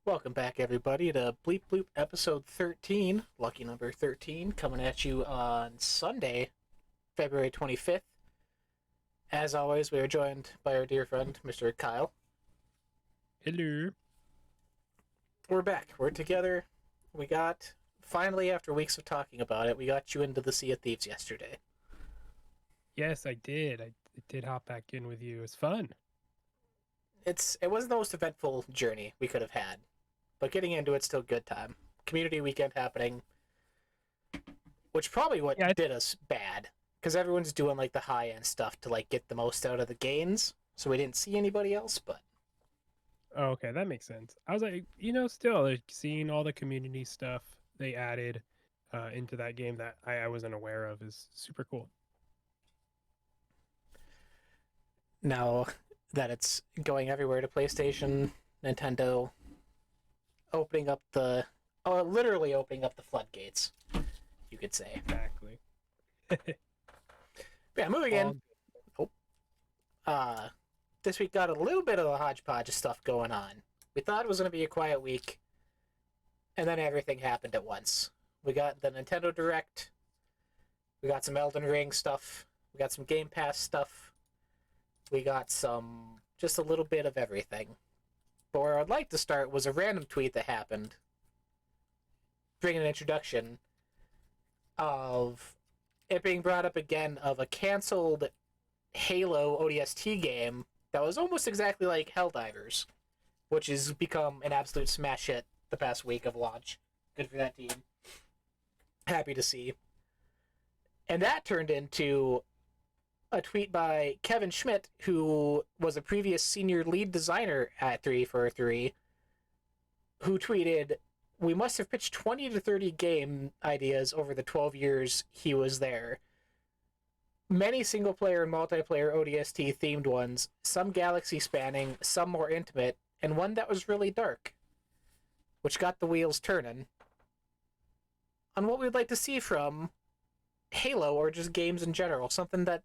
Welcome back, everybody, to Bleep Bloop episode 13, lucky number 13, coming at you on Sunday, February 25th. As always, we are joined by our dear friend, Mr. Kyle. Hello. We're back. We're together. We got, finally, after weeks of talking about it, we got you into the Sea of Thieves yesterday. Yes, I did. I did hop back in with you. It was fun. It was the most eventful journey we could have had, but getting into it's still good time. Community weekend happening, which probably Yeah. what did us bad because everyone's doing like the high end stuff to like get the most out of the gains. So we didn't see anybody else, but Oh, okay, that makes sense. I was like, still like seeing all the community stuff they added into that game that I wasn't aware of is super cool. now that it's going everywhere to PlayStation, Nintendo, opening up the literally opening up the floodgates, you could say. Exactly. Yeah, moving in. All Oh, uh, this week got a little bit of a hodgepodge of stuff going on. We thought it was going to be a quiet week, and then everything happened at once. We got the Nintendo Direct. We got some Elden Ring stuff. We got some Game Pass stuff. We got just a little bit of everything. But where I'd like to start was a random tweet that happened, bringing an introduction of it being brought up again of a canceled Halo ODST game that was almost exactly like Helldivers, which has become an absolute smash hit the past week of launch. Good for that team. Happy to see. And that turned into a tweet by Kevin Schmidt, who was a previous senior lead designer at 343, who tweeted, "We must have pitched 20 to 30 game ideas over the 12 years he was there. Many single player and multiplayer ODST themed ones, some galaxy spanning, some more intimate, and one that was really dark, which got the wheels turning on what we'd like to see from Halo or just games in general, something that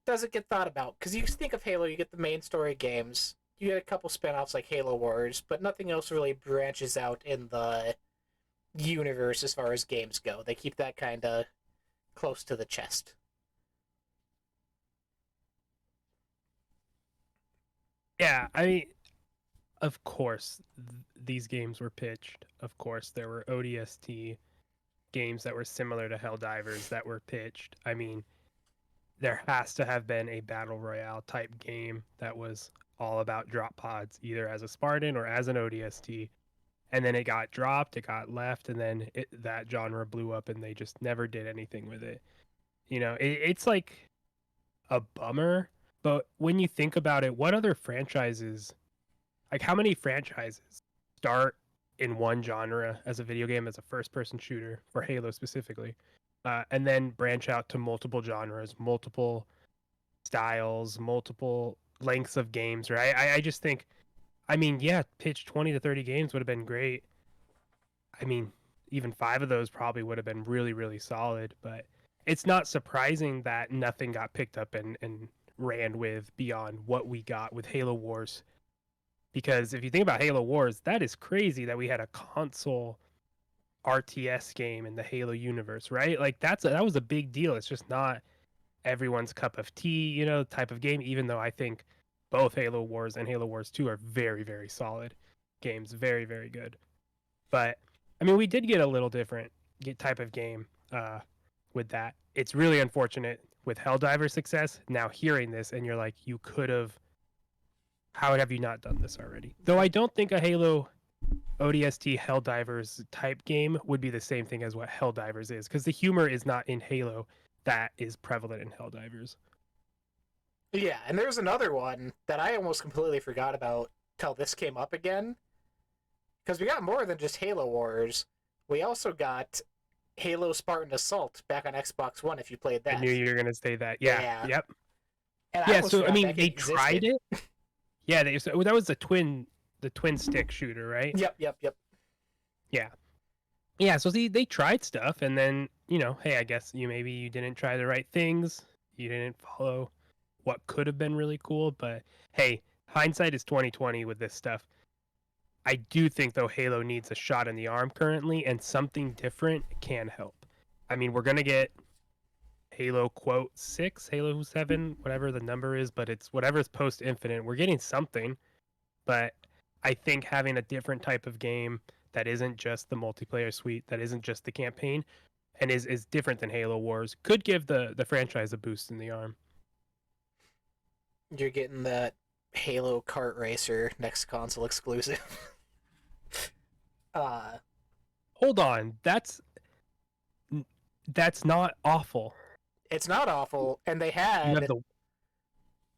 doesn't get thought about. Because you think of Halo, you get the main story games, you get a couple spin-offs like Halo Wars, but nothing else really branches out in the universe as far as games go. They keep that kind of close to the chest." Yeah, I mean, of course, these games were pitched. Of course, there were ODST games that were similar to Helldivers that were pitched. I mean, there has to have been a battle royale type game that was all about drop pods, either as a Spartan or as an ODST. And then it got dropped, it got left, and then that genre blew up, and they just never did anything with it. It's like a bummer. But when you think about it, what other franchises, like how many franchises start in one genre as a video game, as a first person shooter for Halo specifically, and then branch out to multiple genres, multiple styles, multiple lengths of games, right? I just think, I mean, yeah, pitch 20 to 30 games would have been great. I mean, even five of those probably would have been really, really solid, but it's not surprising that nothing got picked up and ran with beyond what we got with Halo Wars. Because if you think about Halo Wars, that is crazy that we had a console RTS game in the Halo universe, right? Like that was a big deal. It's just not everyone's cup of tea, type of game, even though I think both Halo Wars and Halo Wars 2 are very, very solid games, very, very good. But I mean, we did get a little different type of game with that. It's really unfortunate with Helldiver success. Now hearing this, and you're like, you could have. How have you not done this already? Though I don't think a Halo ODST Helldivers type game would be the same thing as what Helldivers is, because the humor is not in Halo that is prevalent in Helldivers. Yeah, and there's another one that I almost completely forgot about till this came up again. Because we got more than just Halo Wars. We also got Halo Spartan Assault back on Xbox One if you played I knew that. you were gonna say that. Yeah. Yeah. Yep. And I Yeah. almost So I forgot mean, that they game tried existed. it. Yeah. So that was the twin stick shooter, right? Yep. Yeah. Yeah. So they tried stuff, and then hey, I guess maybe you didn't try the right things. You didn't follow what could have been really cool, but hey, hindsight is 2020 with this stuff. I do think though Halo needs a shot in the arm currently, and something different can help. I mean, we're gonna get Halo quote 6, Halo 7, whatever the number is, but it's whatever's post Infinite. We're getting something, but I think having a different type of game that isn't just the multiplayer suite, that isn't just the campaign, and is different than Halo Wars could give the franchise a boost in the arm. You're getting that Halo kart racer next console exclusive. uh Hold on, that's not awful. it's not awful, and they You have had the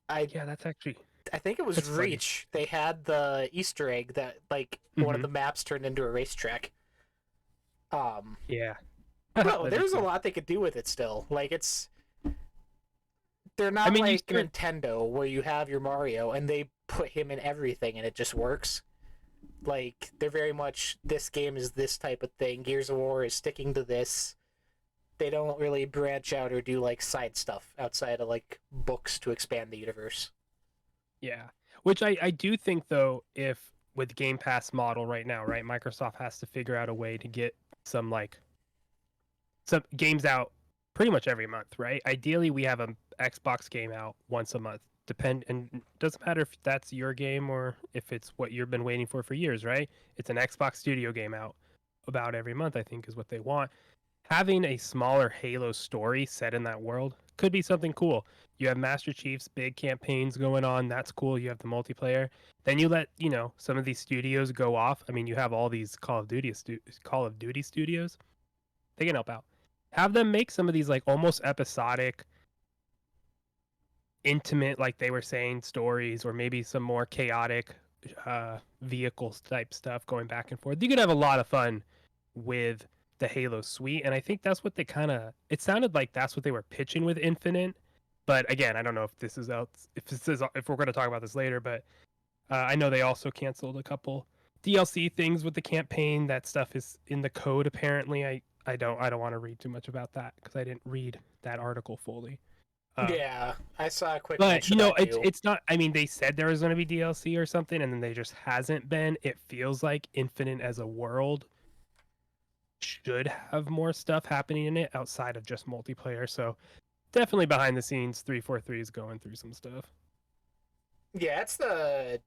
I yeah, that's actually I think it was that's funny. Reach. They had the Easter egg that like one of Hmm. the maps turned into a racetrack. Um, Yeah, bro, that'd be there's a cool. lot they could do with it still. Like they're I not mean, you like start Nintendo where you have your Mario and they put him in everything and it just works. Like they're very much this game is this type of thing. Gears of War is sticking to this. They don't really branch out or do like side stuff outside of like books to expand the universe. yeah, which I do think though, if with Game Pass model right now, right, Microsoft has to figure out a way to get some like some games out pretty much every month, right? Ideally, we have a Xbox game out once a month. And it doesn't matter if that's your game or if it's what you've been waiting for years, right? It's an Xbox Studio game out about every month. I think is what they want. Having a smaller Halo story set in that world could be something cool. You have Master Chief's big campaigns going on. That's cool. You have the multiplayer. Then you let some of these studios go off. I mean, you have all these Call of Duty studios. They can help out. Have them make some of these like almost episodic, intimate, like they were saying, stories, or maybe some more chaotic vehicles type stuff going back and forth. You could have a lot of fun with the Halo suite, and I think that's what they kind of. It sounded like that's what they were pitching with Infinite, but again, I don't know if this is out. If we're going to talk about this later, but I know they also canceled a couple DLC things with the campaign. That stuff is in the code apparently. I don't want to read too much about that because I didn't read that article fully. Um, Yeah, I saw a quick but mention of that too. it's not. I mean, they said there was going to be DLC or something, and then they just hasn't been. It feels like Infinite as a world should have more stuff happening in it outside of just multiplayer. So definitely behind the scenes, 343 is going through some stuff. Yeah, it's the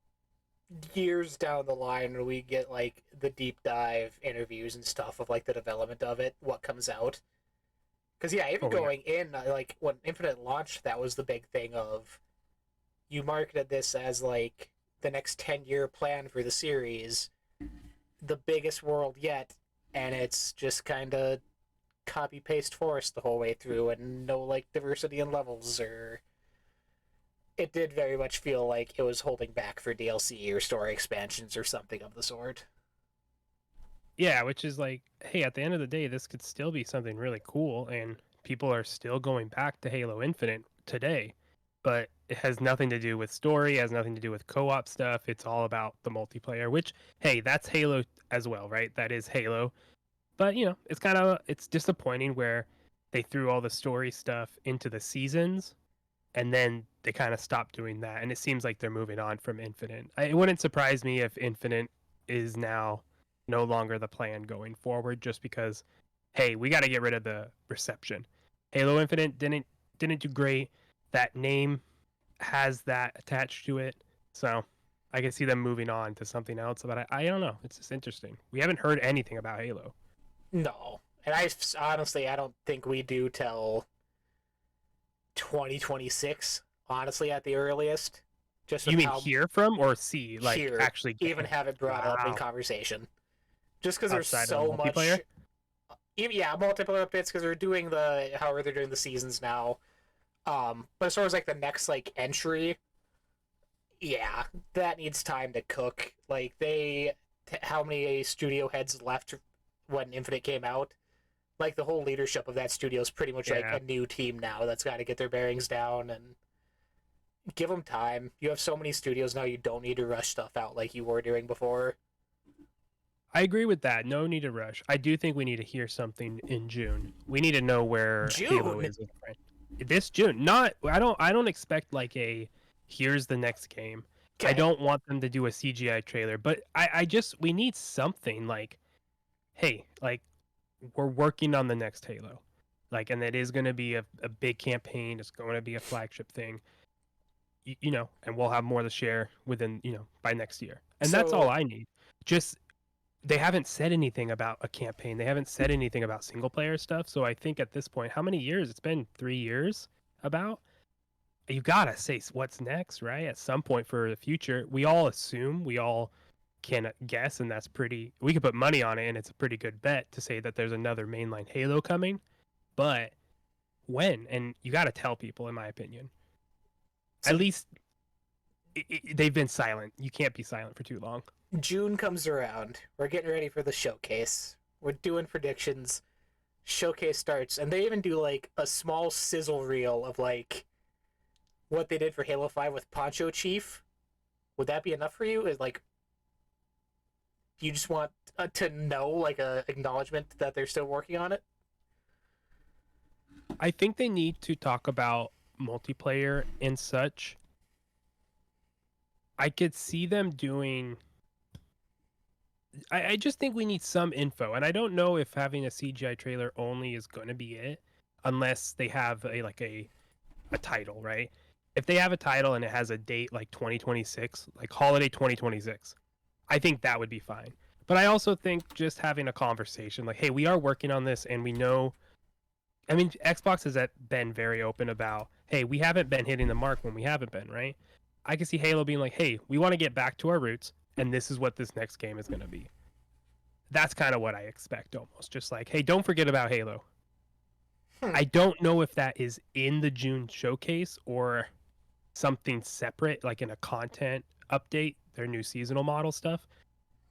years down the line where we get like the deep dive interviews and stuff of like the development of it, what comes out. Because yeah, even Oh yeah, going in like when Infinite launched, that was the big thing of you marketed this as like the next 10-year plan for the series, the biggest world yet, and it's just kind of copy paste forest the whole way through and no like diversity in levels or it did very much feel like it was holding back for DLC or story expansions or something of the sort. yeah. Which is like, hey, at the end of the day, this could still be something really cool, and people are still going back to Halo Infinite today. But it has nothing to do with story, has nothing to do with co-op stuff. It's all about the multiplayer, which hey, that's Halo as well, right? That is Halo. But it's disappointing where they threw all the story stuff into the seasons and then they kind of stopped doing that. And it seems like they're moving on from Infinite. It wouldn't surprise me if Infinite is now no longer the plan going forward, just because, hey, we got to get rid of the reception. Halo Infinite didn't do great. That name has that attached to it, so I can see them moving on to something else. But I don't know. It's just interesting. We haven't heard anything about Halo. No. And I honestly, I don't think we do till 2026, honestly, at the earliest. Just with You mean how hear from or see, like here actually even get? have it brought up in Wow. conversation. Just because there's Outside of the so multiplayer? much. Even, yeah, multiplayer bits because they're doing however they're doing the seasons now. But as far as like the next like entry, yeah, that needs time to cook. Like how many studio heads left when Infinite came out? Like the whole leadership of that studio is pretty much like Yeah. a new team now that's got to get their bearings down and give them time. You have so many studios now, you don't need to rush stuff out like you were doing before. I agree with that. No need to rush. I do think we need to hear something in June. We need to know where Halo June. is as a brand. This June. Not I don't expect like a here's the next game. I Okay. don't want them to do a CGI trailer, but we need something like, hey, like we're working on the next Halo. Like, and it is going to be a big campaign. It's going to be a flagship thing, and we'll have more to share within, by next year. And that's all So I need. Just, they haven't said anything about a campaign. They haven't said anything about single player stuff. So I think at this point, how many years? It's been 3 years about. You gotta say what's next, right? At some point for the future, we all assume, we all can guess, and that's pretty. We could put money on it, and it's a pretty good bet to say that there's another mainline Halo coming. But when? And you got to tell people, in my opinion. At so least they've been silent. You can't be silent for too long. June comes around. We're getting ready for the showcase. We're doing predictions. Showcase starts, and they even do like a small sizzle reel of like what they did for Halo 5 with Poncho Chief. Would that be enough for you? Is like you just want to know like a acknowledgement that they're still working on it? I think they need to talk about multiplayer and such. I could see them doing. I just think we need some info, and I don't know if having a CGI trailer only is going to be it, unless they have a title, right? If they have a title and it has a date like 2026, like holiday 2026, I think that would be fine. But I also think just having a conversation like, hey, we are working on this and we know. I mean, Xbox has been very open about, hey, we haven't been hitting the mark when we haven't been, right? I can see Halo being like, hey, we want to get back to our roots and this is what this next game is going to be. That's kind of what I expect almost. Just like, hey, don't forget about Halo. I don't know if that is in the June showcase or something separate, like in a content update, their new seasonal model stuff.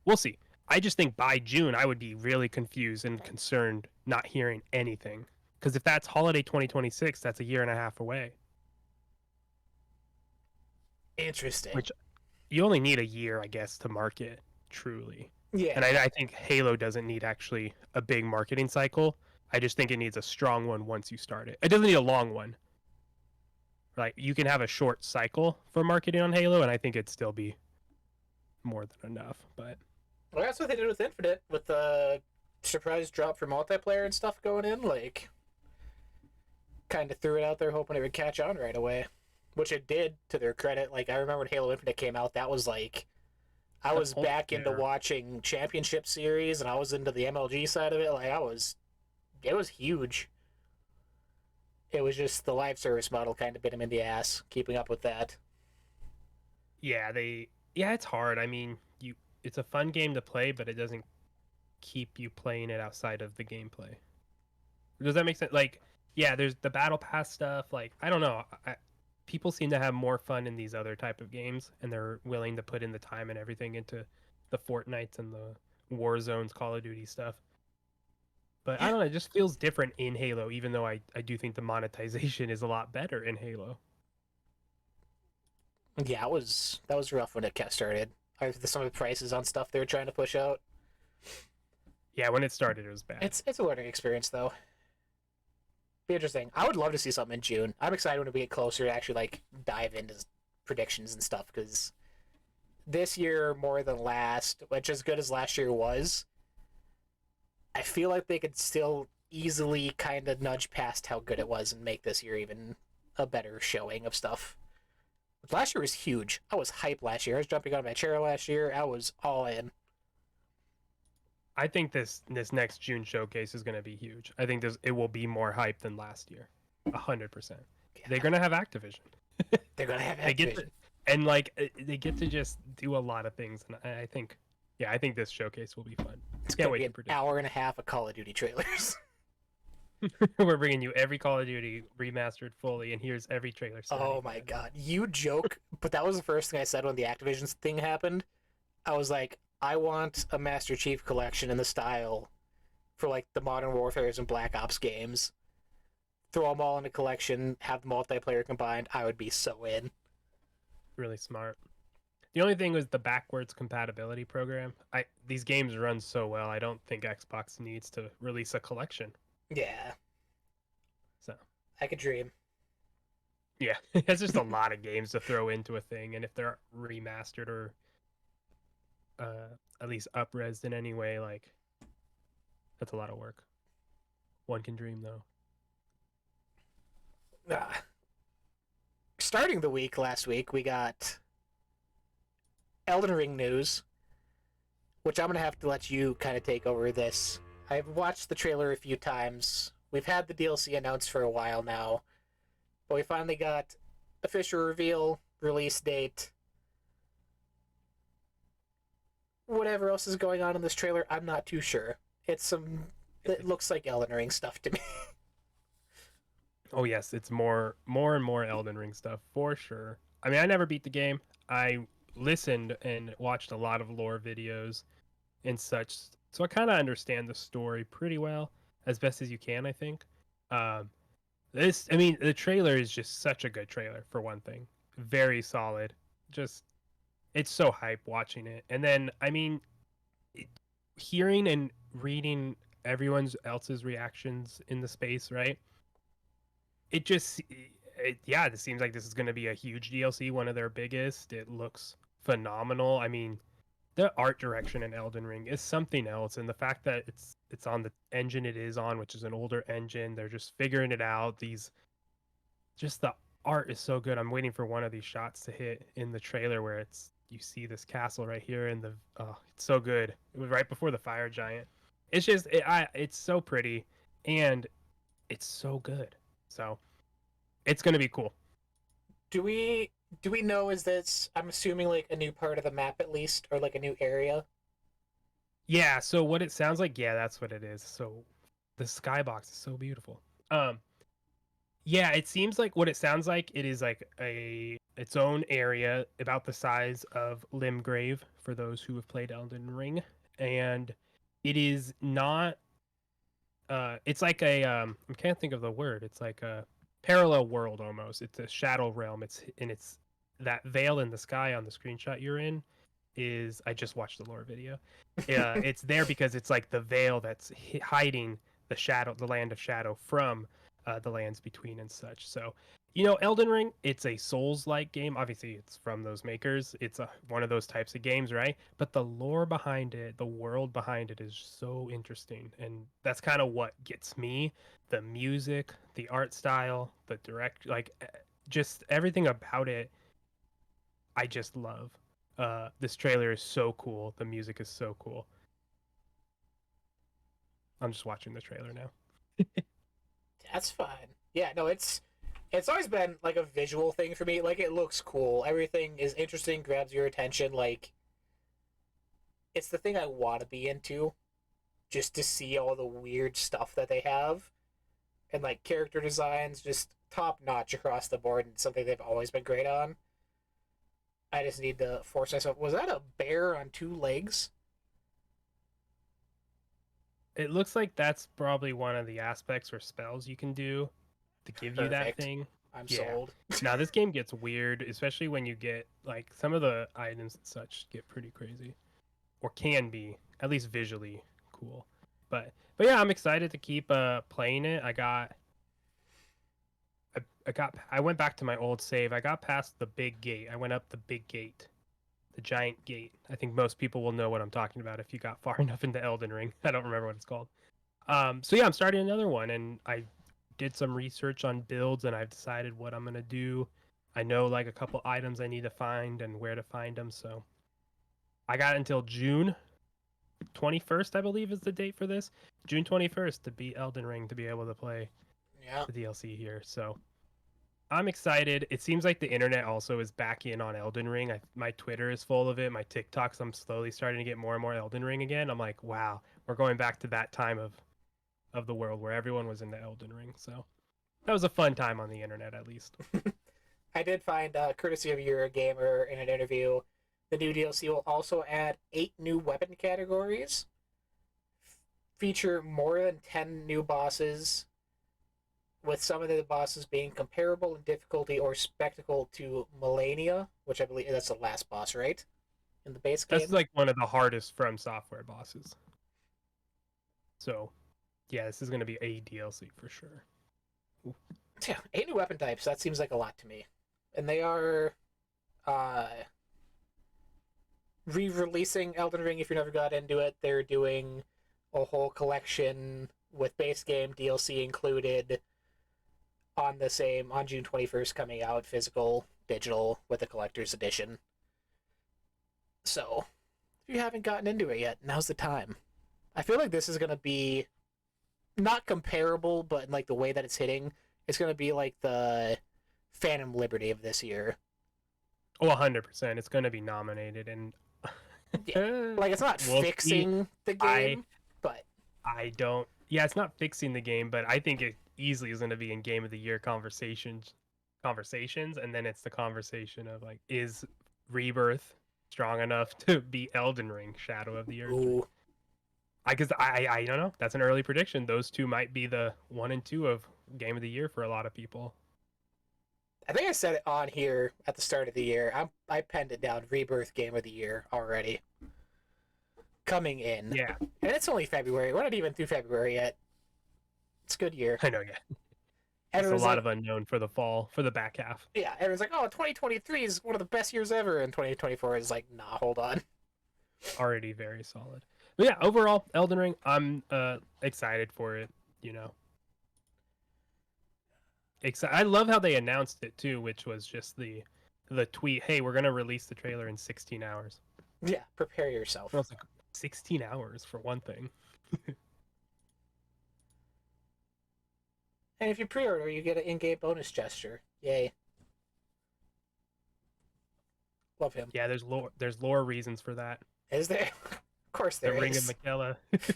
We'll see. I just think by June, I would be really confused and concerned not hearing anything. Because if that's holiday 2026, that's a year and a half away, Interesting. which you only need a year, I guess, to market truly. And Yeah. I think Halo doesn't need actually a big marketing cycle. I just think it needs a strong one once you start it. It doesn't need a long one. Like you can have a short cycle for marketing on Halo, and I think it'd still be more than enough. But Well, that's what they did with Infinite, with the surprise drop for multiplayer and stuff going in. Like, kind of threw it out there hoping it would catch on right away, which it did to their credit. Like, I remember when Halo Infinite came out, that was like, I was back into yeah. watching Championship Series and I was into the MLG side of it. Like, it was huge. It was just the live service model kind of bit him in the ass, keeping up with that. Yeah, it's hard. I mean, it's a fun game to play, but it doesn't keep you playing it outside of the gameplay. Does that make sense? Like, yeah, there's the battle pass stuff. Like, I don't know. People seem to have more fun in these other type of games, and they're willing to put in the time and everything into the Fortnites and the War Zones, Call of Duty stuff. But I don't know. It just feels different in Halo, even though I do think the monetization is a lot better in Halo. Yeah, that was rough when it started. Some of the prices on stuff they were trying to push out. Yeah, when it started, it was bad. It's a learning experience though. Be interesting. I would love to see something in June. I'm excited when we get closer to actually like dive into predictions and stuff because this year more than last, which as good as last year was, I feel like they could still easily kind of nudge past how good it was and make this year even a better showing of stuff. Last year was huge. I was hyped last year. I was jumping out of my chair last year. I was all in. I think this next June showcase is going to be huge. I think it will be more hype than last year, 100%. They're Yeah, going to have Activision. they're gonna have They get Activision. to, and like they get to just do a lot of things, and I think, yeah, I think this showcase will be fun. It's Can't gonna wait be to an predict. hour and a half of Call of Duty trailers. We're bringing you every Call of Duty remastered fully, and here's every trailer. Oh my god, you joke, but that was the first thing I said when the Activision thing happened. I was like, I want a Master Chief collection in the style for like the Modern Warfare's and Black Ops games. Throw them all in a collection, have the multiplayer combined. I would be so in. Really smart. The only thing was the backwards compatibility program. These games run so well. I don't think Xbox needs to release a collection. Yeah, So I could dream. Yeah, it's just a lot of games to throw into a thing, and if they're remastered or at least up-resed in any way, like that's a lot of work. One can dream, though. Uh, Starting the week last week, we got Elden Ring news, which I'm gonna have to let you kind of take over this. I've watched the trailer a few times. We've had the DLC announced for a while now, but we finally got official reveal, release date. Whatever else is going on in this trailer, I'm not too sure. It's some. It looks like Elden Ring stuff to me. Oh yes, it's more and more Elden Ring stuff for sure. I mean, I never beat the game. I listened and watched a lot of lore videos and such, so I kind of understand the story pretty well, as best as you can, I think. Um, I mean, the trailer is just such a good trailer for one thing. Very solid. Just, it's so hype watching it. And then, I mean, it, hearing and reading everyone's else's reactions in the space, right? It just, yeah, it seems like this is going to be a huge DLC, one of their biggest. It looks phenomenal. I mean, the art direction in Elden Ring is something else, and the fact that it's on the engine it is on, which is an older engine, they're just figuring it out. These just the art is so good. I'm waiting for one of these shots to hit in the trailer where it's you see this castle right here and the oh, it's so good. It was right before the fire giant. It's just it's so pretty and it's so good. So it's gonna be cool. do we do we know, is this, I'm assuming, like a new part of the map at least, or like a new area? Yeah. So what it sounds like, yeah, that's what it is. So the skybox is so beautiful. Um, Yeah, it seems like what it sounds like it is like a its own area about the size of Limgrave for those who have played Elden Ring, and it is not. It's like a I can't think of the word. It's like a parallel world almost. It's a shadow realm. It's that veil in the sky on the screenshot you're in is I just watched the lore video. It's there because it's like the veil that's hiding the shadow, the land of shadow from the lands between and such. So, Elden Ring, it's a Souls-like game. Obviously, it's from those makers. It's one of those types of games, right? But the lore behind it, the world behind it is so interesting. And that's kind of what gets me. The music, the art style, the direct, like just everything about it, I just love. This trailer is so cool. The music is so cool. I'm just watching the trailer now. That's fine. Yeah, no, it's always been like a visual thing for me. Like, it looks cool. Everything is interesting, grabs your attention. Like, it's the thing I want to be into, just to see all the weird stuff that they have, and like character designs, just top notch across the board, and something they've always been great on. I just need to force myself. Was that a bear on two legs? It looks like that's probably one of the aspects or spells you can do to give you that Perfect. thing. I'm Yeah. sold. Now this game gets weird, especially when you get like some of the items and such get pretty crazy, or can be at least visually cool. But yeah, I'm excited to keep playing it. I went back to my old save. I got past the big gate. I went up the big gate, the giant gate. I think most people will know what I'm talking about if you got far enough into Elden Ring. I don't remember what it's called. So yeah, I'm starting another one, and I did some research on builds, and I've decided what I'm gonna do. I know like a couple items I need to find and where to find them. So I got until June 21st, I believe, is the date for this. June 21st to beat Elden Ring to be able to play Yeah. the DLC here. So I'm excited. It seems like the internet also is back in on Elden Ring. My Twitter is full of it. My TikToks, I'm slowly starting to get more and more Elden Ring again. I'm like, wow, we're going back to that time of the world where everyone was into Elden Ring. So that was a fun time on the internet, at least. I did find, courtesy of your gamer in an interview, the new DLC will also add 8 new weapon categories, feature more than 10 new bosses, with some of the bosses being comparable in difficulty or spectacle to Melania, which I believe that's the last boss, right? In the base That's game. like one of the hardest From Software bosses. So yeah, this is going to be a DLC for sure. Ooh. Yeah, 8 new weapon types. That seems like a lot to me. And they are uh, re-releasing Elden Ring. If you never got into it, they're doing a whole collection with base game DLC included on June 21st, coming out physical, digital with a collector's edition. So if you haven't gotten into it yet, now's the time. I feel like this is gonna be not comparable, but in like the way that it's hitting, it's gonna be like the Phantom Liberty of this year. Oh, 100%. It's going to be nominated, and Yeah, like it's not we'll see. fixing the I game, but I don't. Yeah, it's not fixing the game, but I think it easily is going to be in Game of the Year conversations, and then it's the conversation of like, is Rebirth strong enough to beat Elden Ring, Shadow of the Erdtree? ooh, I don't know. That's an early prediction. Those two might be the 1 and 2 of Game of the Year for a lot of people. I think I said it on here at the start of the year. I penned it down. Rebirth Game of the Year already coming in, Yeah, and it's only February. We're not even through February yet. It's a good year. I know. Yeah, it's a Everyone's lot like, of unknown for the fall, for the back half. yeah, everyone's like, oh, 2023 is one of the best years ever, and 2024 is like, nah, hold on. Already very solid. But yeah, overall, Elden Ring, I'm excited for it. You know, I love how they announced it too, which was just the tweet, "Hey, we're gonna release the trailer in 16 hours." Yeah, prepare yourself. And I was like, 16 hours for one thing. And if you pre-order, you get an in-game bonus gesture. Yay! Love him. Yeah, there's lore reasons for that. Is there? Of course The there Ring of is. Miquella. Of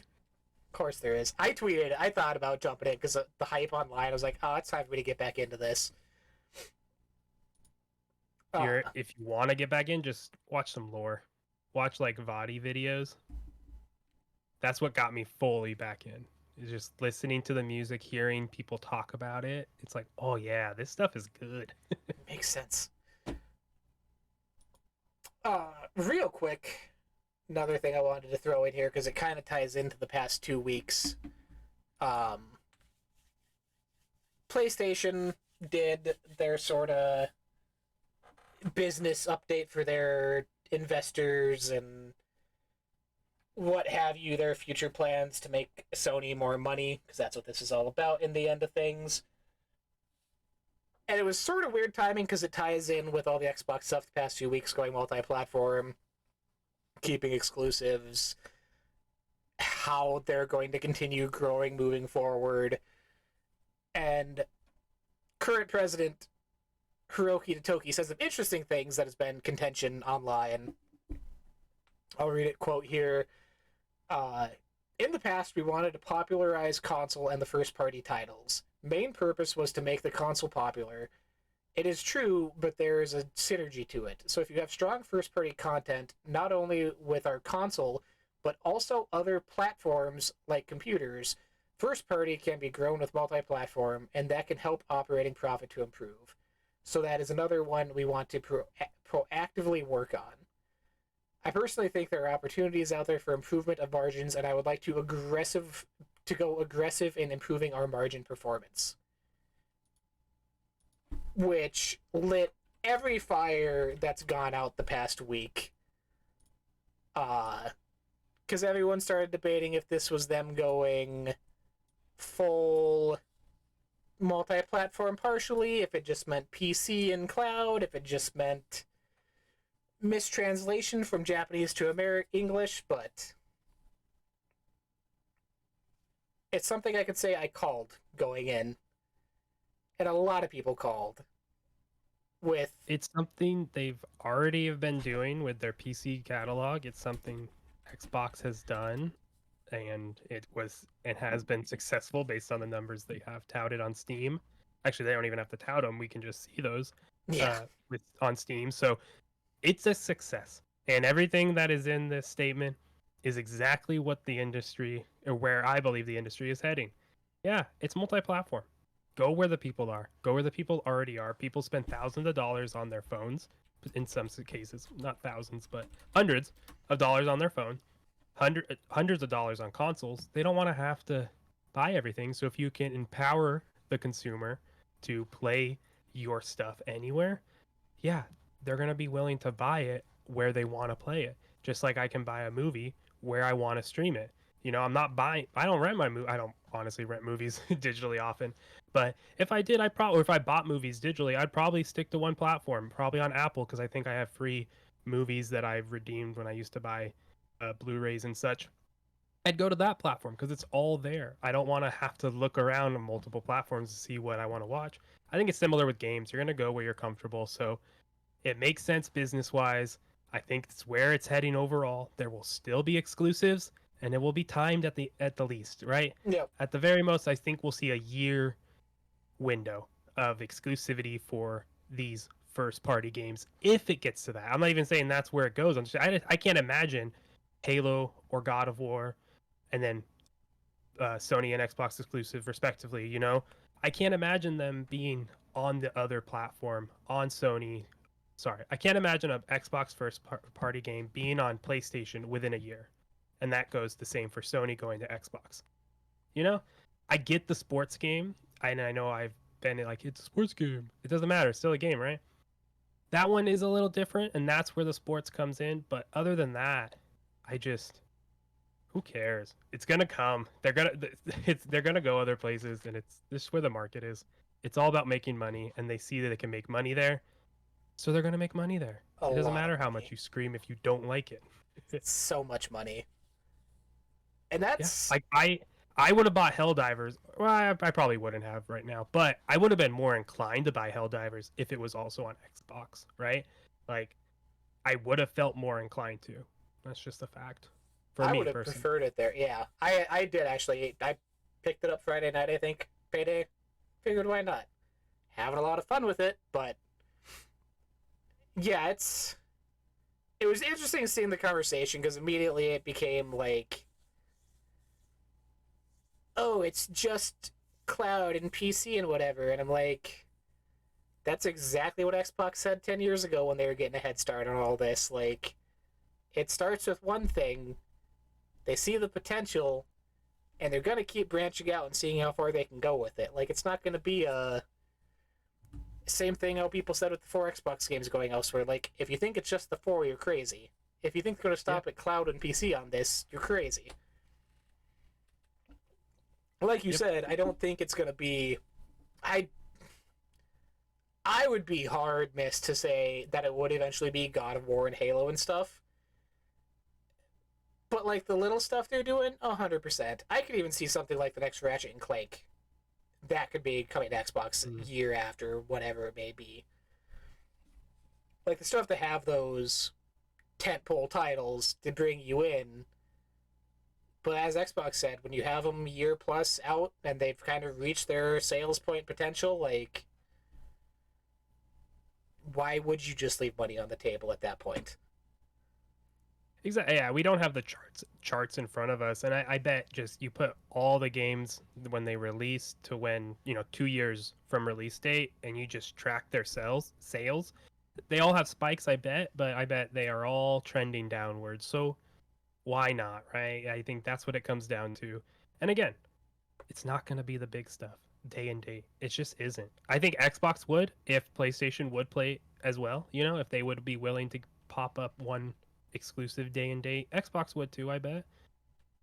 course there is. I tweeted. I thought about jumping in because the hype online. I was like, oh, it's time for me to get back into this. Uh, If you want to get back in, just watch some lore. Watch like Vadi videos. That's what got me fully back in. Is just listening to the music, hearing people talk about it. It's like, oh yeah, this stuff is good. makes sense. Real quick, another thing I wanted to throw in here because it kind of ties into the past 2 weeks. Um, PlayStation did their sort of business update for their investors and what have you, their future plans to make Sony more money, because that's what this is all about in the end of things. And it was sort of weird timing because it ties in with all the Xbox stuff the past few weeks going multi-platform, keeping exclusives, how they're going to continue growing moving forward. And current president Hiroki Totoki says some interesting things that has been contention online. I'll read it, quote here. In the past, we wanted to popularize console and the first-party titles. Main purpose was to make the console popular. It is true, but there is a synergy to it. So if you have strong first-party content, not only with our console, but also other platforms like computers, first-party can be grown with multi-platform, and that can help operating profit to improve. So that is another one we want to proactively work on. I personally think there are opportunities out there for improvement of margins, and I would like to go aggressive in improving our margin performance. Which lit every fire that's gone out the past week. Because everyone started debating if this was them going full multi-platform partially, if it just meant PC and cloud, if it just meant mistranslation from Japanese to English, but it's something I could say I called going in, and a lot of people called. It's something they've already have been doing with their PC catalog. It's something Xbox has done, and it has been successful based on the numbers they have touted on Steam. Actually, they don't even have to tout them; we can just see those on Steam. So it's a success, and everything that is in this statement is exactly what the industry, or where I believe the industry is heading. Yeah, it's multi-platform. Go where the people are. Go where the people already are. People spend thousands of dollars on their phones. In some cases, not thousands, but hundreds of dollars on their phone. Hundreds of dollars on consoles. They don't want to have to buy everything. So if you can empower the consumer to play your stuff anywhere, yeah, they're going to be willing to buy it where they want to play it. Just like I can buy a movie where I want to stream it. You know, I'm not buying, I don't rent my movie. I don't honestly rent movies digitally often. But if I did, or if I bought movies digitally, I'd probably stick to one platform, probably on Apple, because I think I have free movies that I've redeemed when I used to buy Blu-rays and such. I'd go to that platform because it's all there. I don't want to have to look around on multiple platforms to see what I want to watch. I think it's similar with games. You're going to go where you're comfortable. So it makes sense business wise. I think it's where it's heading overall. There will still be exclusives and it will be timed at the least, right? Yep. At the very most, I think we'll see a year window of exclusivity for these first party games if it gets to that. I'm not even saying that's where it goes. I can't imagine Halo or God of War and then Sony and Xbox exclusive respectively, you know? I can't imagine them being on the other platform on Sony. Sorry, I can't imagine an Xbox party game being on PlayStation within a year. And that goes the same for Sony going to Xbox. You know, I get the sports game. And I know I've been like, it's a sports game. It doesn't matter. It's still a game, right? That one is a little different. And that's where the sports comes in. But other than that, I just, who cares? It's gonna come. They're gonna go other places, and it's this is where the market is. It's all about making money, and they see that they can make money there, so they're gonna make money there. A It doesn't lot of matter how much money. you scream if you don't like it. So much money. And Yeah, that's like I would have bought Helldivers. Well, I probably wouldn't have right now, but I would have been more inclined to buy Helldivers if it was also on Xbox, right? Like I would have felt more inclined to. That's just a fact for I me would have personally. preferred it there. Yeah. I did actually. I picked it up Friday night, I think. Payday. Figured why not? Having a lot of fun with it, but yeah, it was interesting seeing the conversation because immediately it became like, oh, it's just cloud and PC and whatever, and I'm like, that's exactly what Xbox said 10 years ago when they were getting a head start on all this. Like, it starts with one thing, they see the potential, and they're going to keep branching out and seeing how far they can go with it. Like, it's not going to be a same thing how people said with the 4 Xbox games going elsewhere. Like, if you think it's just the 4, you're crazy. If you think they're going to Yeah, stop at cloud and PC on this, you're crazy. Like you yep. said, I don't think it's going to be. I I would be hard missed to say that it would eventually be God of War and Halo and stuff. But like the little stuff they're doing, 100%. I could even see something like the next Ratchet and Clank that could be coming to Xbox Mm. year after, whatever it may be. Like the stuff to have those tentpole titles to bring you in. But as Xbox said, when you have them year plus out and they've kind of reached their sales point potential, like, why would you just leave money on the table at that point? Exactly. Yeah, we don't have the charts in front of us, and I bet just you put all the games when they release to when 2 years from release date, and you just track their sales. They all have spikes, I bet, but I bet they are all trending downwards. So why not, right? I think that's what it comes down to. And again, it's not going to be the big stuff day and date. It just isn't. I think Xbox would if PlayStation would play as well. If they would be willing to pop up one exclusive day and date. Xbox would too, I bet.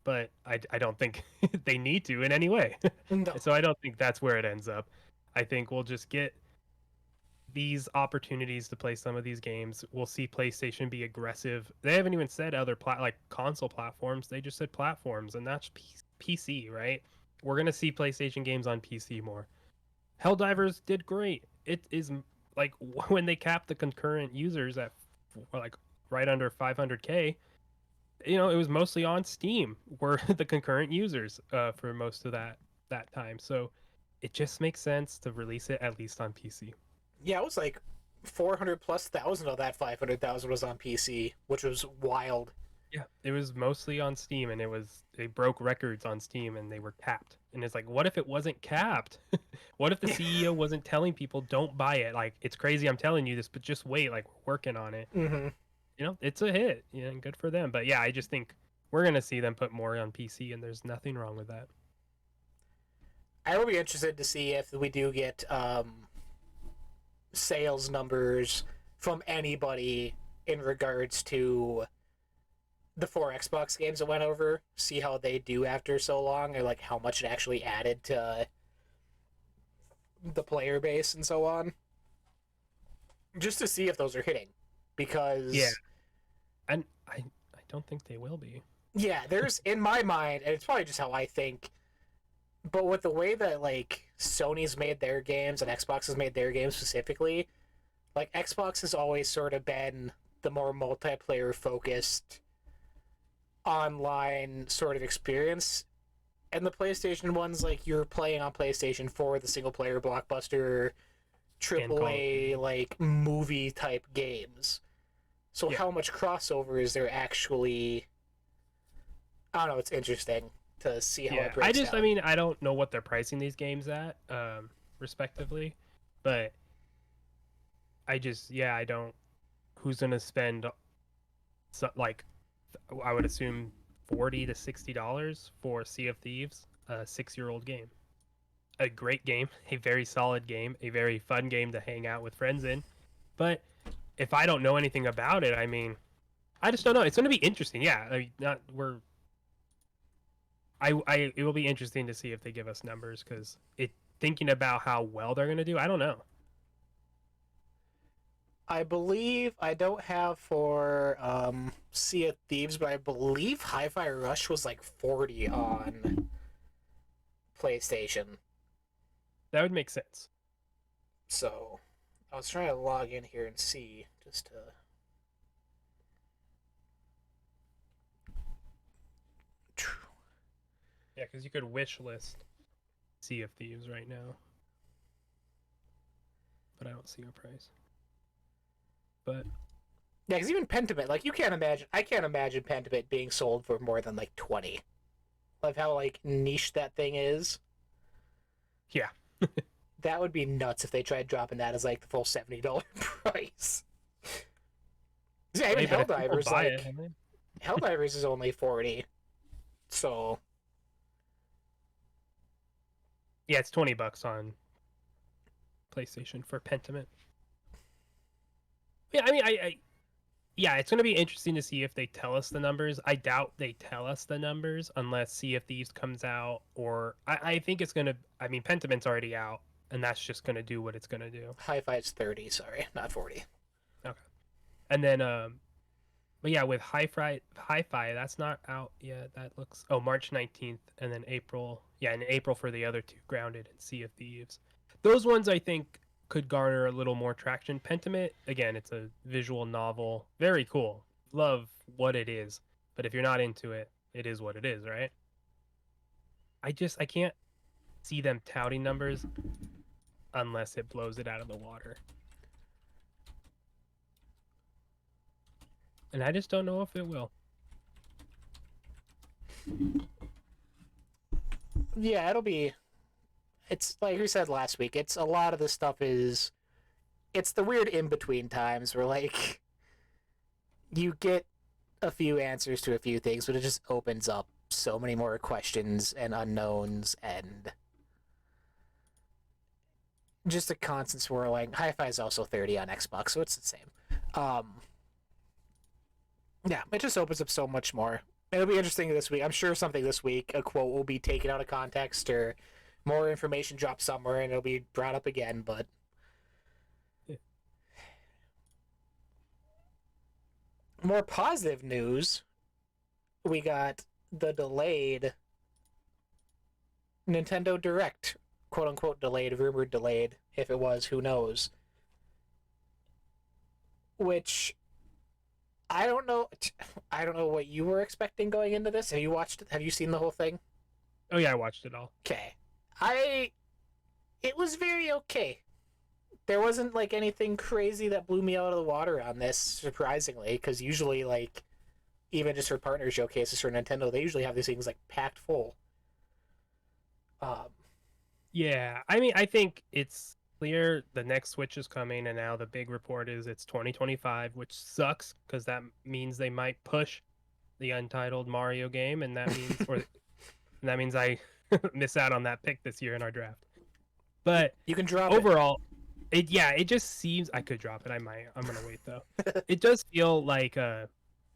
But I don't think they need to in any way. No. So I don't think that's where it ends up. I think we'll just get these opportunities to play some of these games. We'll see PlayStation be aggressive. They haven't even said other like console platforms. They just said platforms, and that's PC, right? We're gonna see PlayStation games on PC more. Helldivers did great. It is like when they capped the concurrent users at like right under 500K. It was mostly on Steam were the concurrent users for most of that time. So it just makes sense to release it at least on PC. Yeah, it was like 400 plus thousand of that 500,000 was on PC, which was wild. Yeah, it was mostly on Steam, and they broke records on Steam, and they were capped. And it's like, what if it wasn't capped? What if the CEO wasn't telling people don't buy it? Like, it's crazy, I'm telling you this, but just wait. Like, we're working on it. Mm-hmm. It's a hit. And good for them. But yeah, I just think we're gonna see them put more on PC, and there's nothing wrong with that. I will be interested to see if we do get sales numbers from anybody in regards to the 4 Xbox games that went over. See how they do after so long, or like how much it actually added to the player base and so on. Just to see if those are hitting, Yeah, because and I don't think they will be. yeah, there's in my mind, and it's probably just how I think. But with the way that like Sony's made their games and Xbox has made their games specifically, like Xbox has always sort of been the more multiplayer focused online sort of experience, and the PlayStation ones, like you're playing on PlayStation for the single player blockbuster And Call of AAA Duty. like movie type games. So Yeah, how much crossover is there actually? I don't know. It's interesting to see how it yeah. breaks I down. mean, I don't know what they're pricing these games at, respectively, but yeah, I don't. Who's gonna spend like I would assume $40 to $60 for Sea of Thieves, a 6-year-old game. A great game, a very solid game, a very fun game to hang out with friends in. But if I don't know anything about it, I mean, I just don't know. It's going to be interesting. Yeah, I mean, not we're. It will be interesting to see if they give us numbers because thinking about how well they're going to do. I don't know. I believe I don't have for Sea of Thieves, but I believe Hi-Fi Rush was like 40 on PlayStation. That would make sense. So I was trying to log in here and see just to. Yeah, because you could wish list Sea of Thieves right now, but I don't see a price. But Yeah, because even Pentiment, like you can't imagine. I can't imagine Pentiment being sold for more than like 20. Of how like niche that thing is. yeah, That would be nuts if they tried dropping that as like the full $70 price. Yeah, even hey, but if people Helldivers, buy it, like I mean, Helldivers is only 40. So yeah, it's $20 on PlayStation for Pentiment. Yeah, I mean, yeah, it's going to be interesting to see if they tell us the numbers. I doubt they tell us the numbers unless Sea of Thieves comes out, or I think it's going to. I mean, Pentiment's already out, and that's just going to do what it's going to do. Hi-Fi is 30, sorry, not 40. Okay, and then but yeah, with Hi-Fi, that's not out yet. That looks March 19th, and then April. Yeah, in April for the other two, Grounded and Sea of Thieves. Those ones I think could garner a little more traction. Pentiment, again, it's a visual novel, very cool. Love what it is, but if you're not into it, it is what it is, right? I can't see them touting numbers unless it blows it out of the water, and I just don't know if it will. Yeah, it'll be. It's like we said last week. It's a lot of the stuff is. It's the weird in between times where like you get a few answers to a few things, but it just opens up so many more questions and unknowns and just a constant swirling. Hi-Fi is also 30 on Xbox, so it's the same. Um, yeah, it just opens up so much more. It'll be interesting this week. I'm sure something this week, a quote will be taken out of context or more information dropped somewhere and it'll be brought up again. But Yeah. more positive news, we got the delayed Nintendo Direct, quote unquote delayed, rumored delayed. If it was, who knows? Which I don't know. I don't know what you were expecting going into this. Have you watched? Have you seen the whole thing? Oh yeah, I watched it all. Okay, I. It was very okay. There wasn't like anything crazy that blew me out of the water on this, surprisingly, because usually like even just for partner showcases for Nintendo, they usually have these things like packed full. Um, Yeah, I mean, I think it's clear the next Switch is coming, and now the big report is it's 2025, which sucks because that means they might push the untitled Mario game, and that means, or and that means I miss out on that pick this year in our draft. But You can drop overall, it just seems I could drop it. I might. I'm gonna wait though. It does feel like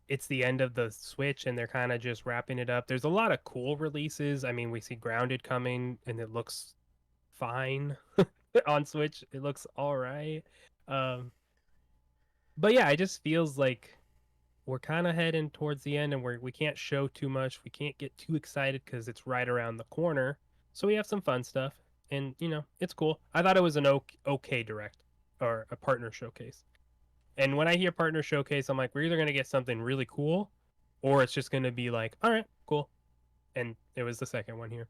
it's the end of the Switch and they're kind of just wrapping it up. There's a lot of cool releases. I mean, we see Grounded coming and it looks fine on Switch. It looks all right. Um, but yeah, it just feels like we're kind of heading towards the end and we can't show too much. We can't get too excited because it's right around the corner. So we have some fun stuff and it's cool. I thought it was an okay direct or a partner showcase. And when I hear partner showcase, I'm like, we're either going to get something really cool or it's just going to be like, all right, cool. And it was the second one here.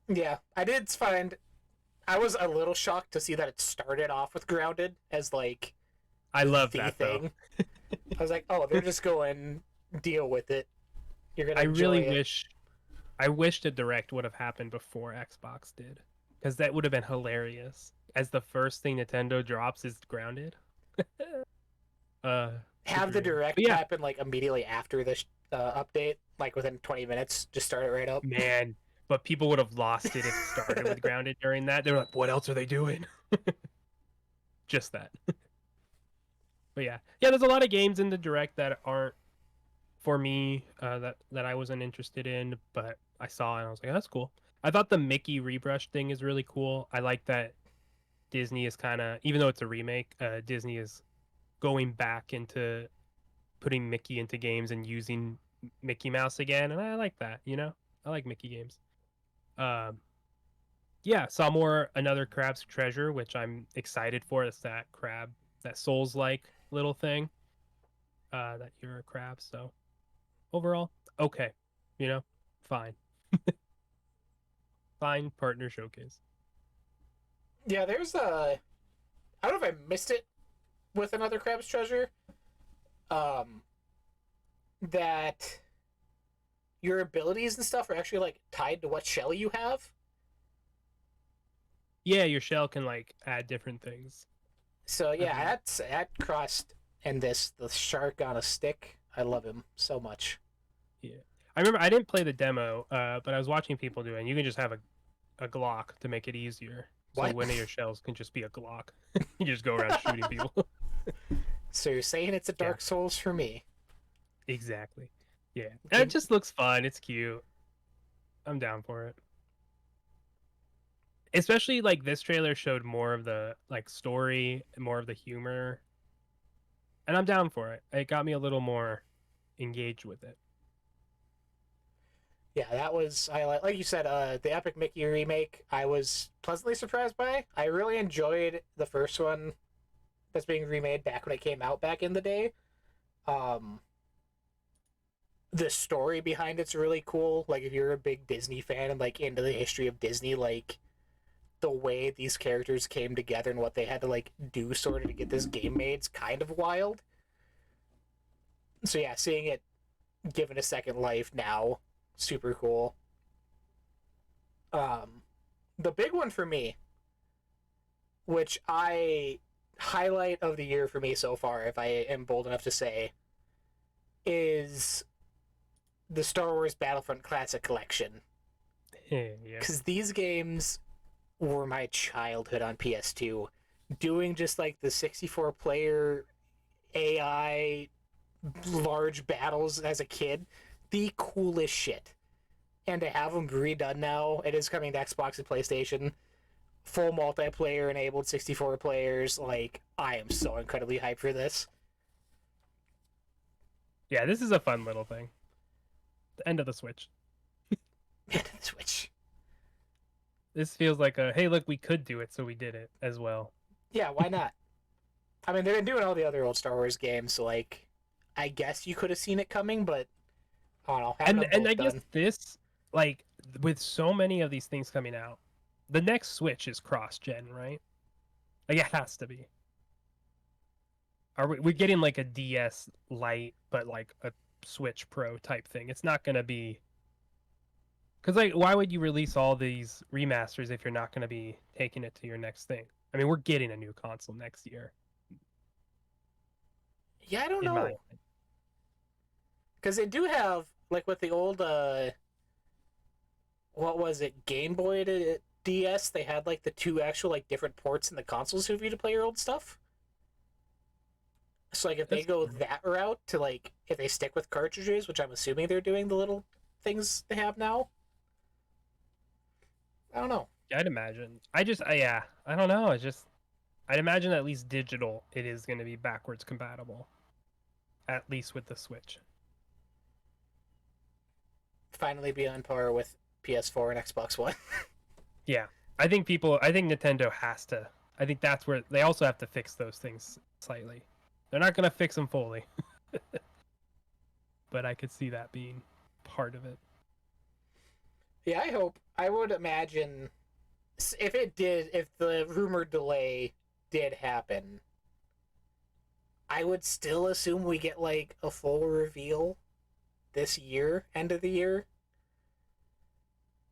it. Yeah, I did find I was a little shocked to see that it started off with Grounded as like I love the that thing. I was like, oh, they're just going deal with it. You're gonna I enjoy really it. wish the direct would have happened before Xbox did, because that would have been hilarious. As the first thing Nintendo drops is Grounded. Have Super the weird. direct But yeah, happen like immediately after this update, like within 20 minutes. Just start it right up. man. But people would have lost it if it started with Grounded during that. They're like, what else are they doing? Just that. But yeah, there's a lot of games in the direct that aren't for me that I wasn't interested in, but I saw and I was like, oh, that's cool. I thought the Mickey rebrush thing is really cool. I like that Disney is kind of, even though it's a remake, Disney is going back into putting Mickey into games and using Mickey Mouse again, and I like that. I like Mickey games. Um, yeah, saw more another Crab's Treasure, which I'm excited for. It's that crab, that Souls like little thing. That you're a crab, so overall, okay. You know, fine. Fine partner showcase. Yeah, there's a. I don't know if I missed it with another Crab's Treasure. Um, that your abilities and stuff are actually like tied to what shell you have. Yeah, your shell can like add different things. So I yeah, believe. that crossed and this the shark on a stick. I love him so much. Yeah. I remember I didn't play the demo, but I was watching people do it, and you can just have a Glock to make it easier. So What? one of your shells can just be a Glock. You just go around shooting people. So you're saying it's a Yeah, Dark Souls for me? exactly. Yeah. And it Give, just looks fun. It's cute. I'm down for it. Especially like this trailer showed more of the like story, more of the humor. And I'm down for it. It got me a little more engaged with it. yeah, that was I like you said. The Epic Mickey remake. I was pleasantly surprised by. I really enjoyed the first one that's being remade back when it came out back in the day. Um, the story behind it's really cool. Like if you're a big Disney fan and like into the history of Disney, like the way these characters came together and what they had to like do sort of to get this game made is kind of wild. So yeah, seeing it given a second life now, super cool. Um, the big one for me, which I highlight of the year for me so far, if I am bold enough to say, is the Star Wars Battlefront Classic Collection. Yeah. Because these games were my childhood on PS2. Doing just like the 64 player AI large battles as a kid, the coolest shit. And to have them redone now, it is coming to Xbox and PlayStation. Full multiplayer enabled 64 players. Like, I am so incredibly hyped for this. Yeah, this is a fun little thing. The end of the Switch. Switch. This feels like a hey, look, we could do it, so we did it as well. Yeah, why not? I mean, they've been doing all the other old Star Wars games, so like, I guess you could have seen it coming, but I don't know. Having them And both I guess done. this, like, with so many of these things coming out, the next Switch is cross-gen, right? Like, it has to be. Are we're getting like a DS Lite, but like a Switch Pro type thing? It's not gonna be because like, why would you release all these remasters if you're not gonna be taking it to your next thing? I mean, we're getting a new console next year, Yeah, I don't in my know. opinion. Because they do have, like, with the old what was it, Game Boy to DS, they had like the two actual like different ports in the consoles for you to play your old stuff. So like if they That's go cool. that route to like if they stick with cartridges, which I'm assuming they're doing the little things they have now. I don't know. I'd imagine. Yeah, I don't know. I'd imagine at least digital, it is going to be backwards compatible, at least with the Switch. Finally be on par with PS4 and Xbox One. Yeah, I think Nintendo has to. I think that's where they also have to fix those things slightly. They're not going to fix them fully, but I could see that being part of it. Yeah, I hope. I would imagine if the rumored delay did happen, I would still assume we get like a full reveal this year, end of the year,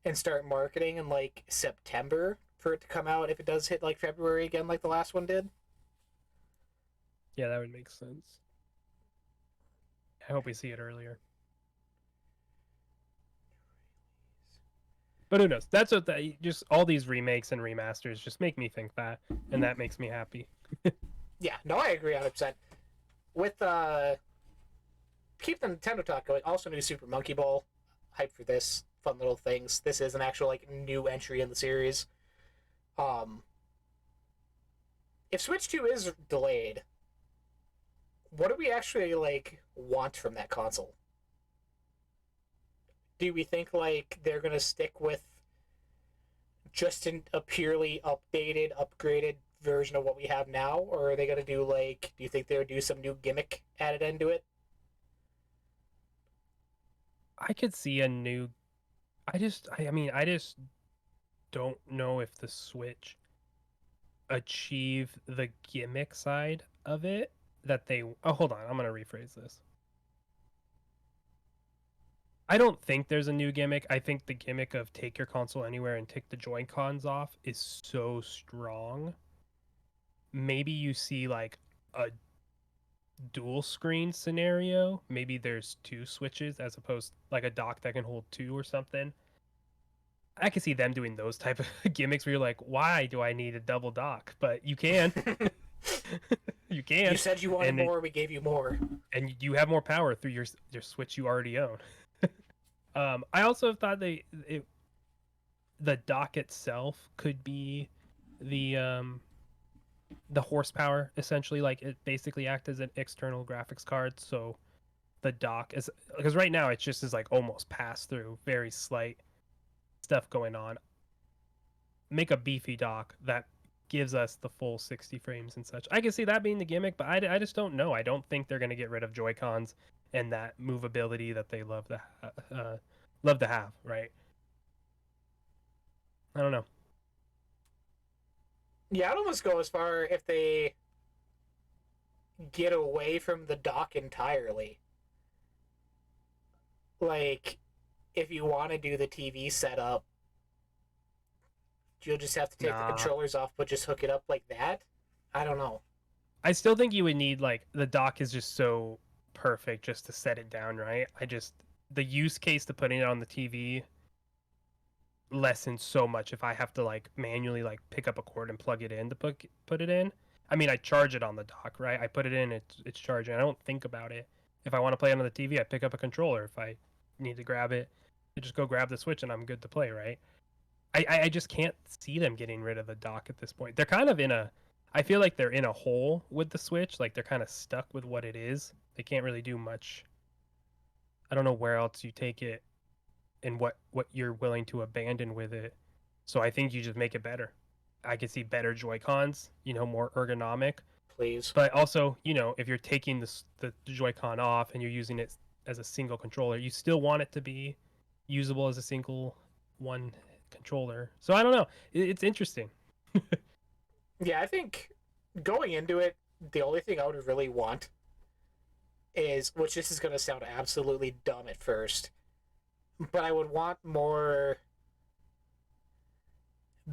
and start marketing in like September for it to come out if it does hit like February again, like the last one did. Yeah, that would make sense. I hope we see it earlier. But who knows? That's what just all these remakes and remasters just make me think that, and that makes me happy. Yeah, no, I agree 100%. With keep the Nintendo talk going. Also, new Super Monkey Ball. Hype for this. Fun little things. This is an actual like new entry in the series. Um, if Switch 2 is delayed, what do we actually like want from that console? Do we think like they're gonna stick with just a purely updated, upgraded version of what we have now, or are they gonna do like? Do you think they would do some new gimmick added into it? I could see a new. I mean, I just don't know if the Switch achieve the gimmick side of it that they. Oh, hold on. I'm gonna rephrase this. I don't think there's a new gimmick. I think the gimmick of take your console anywhere and take the Joy Cons off is so strong. Maybe you see like a dual screen scenario. Maybe there's two switches as opposed like a dock that can hold two or something. I can see them doing those type of gimmicks where you're like, why do I need a double dock? But you can, you You can, said you wanted and more, we gave you more. and you have more power through your switch you already own. I also thought the dock itself could be the horsepower essentially, like it basically act as an external graphics card. So the dock is because right now it just is like almost pass through, very slight stuff going on. Make a beefy dock that gives us the full 60 frames and such. I can see that being the gimmick, but I just don't know. I don't think they're going to get rid of Joy Cons and that movability that they love to have, right? I don't know. Yeah, I'd almost go as far if they get away from the dock entirely. Like, if you want to do the TV setup, you'll just have to take the Nah, controllers off, but just hook it up like that. I don't know. I still think you would need like the dock is just so perfect just to set it down, right? The use case to putting it on the TV lessens so much if I have to like manually like pick up a cord and plug it in to put it in. I mean, I charge it on the dock, right? I put it in, it's charging. I don't think about it. If I want to play it on the TV, I pick up a controller. If I need to grab it, I just go grab the Switch and I'm good to play, right? I just can't see them getting rid of the dock at this point. They're kind of in a I feel like they're in a hole with the Switch, like they're kind of stuck with what it is. They can't really do much. I don't know where else you take it and what you're willing to abandon with it. So I think you just make it better. I could see better Joy Cons, more ergonomic. Please. But also, if you're taking the Joy-Con off and you're using it as a single controller, you still want it to be usable as a single one controller. So I don't know. It's interesting. Yeah, I think going into it, the only thing I would really want is, which this is going to sound absolutely dumb at first, but I would want more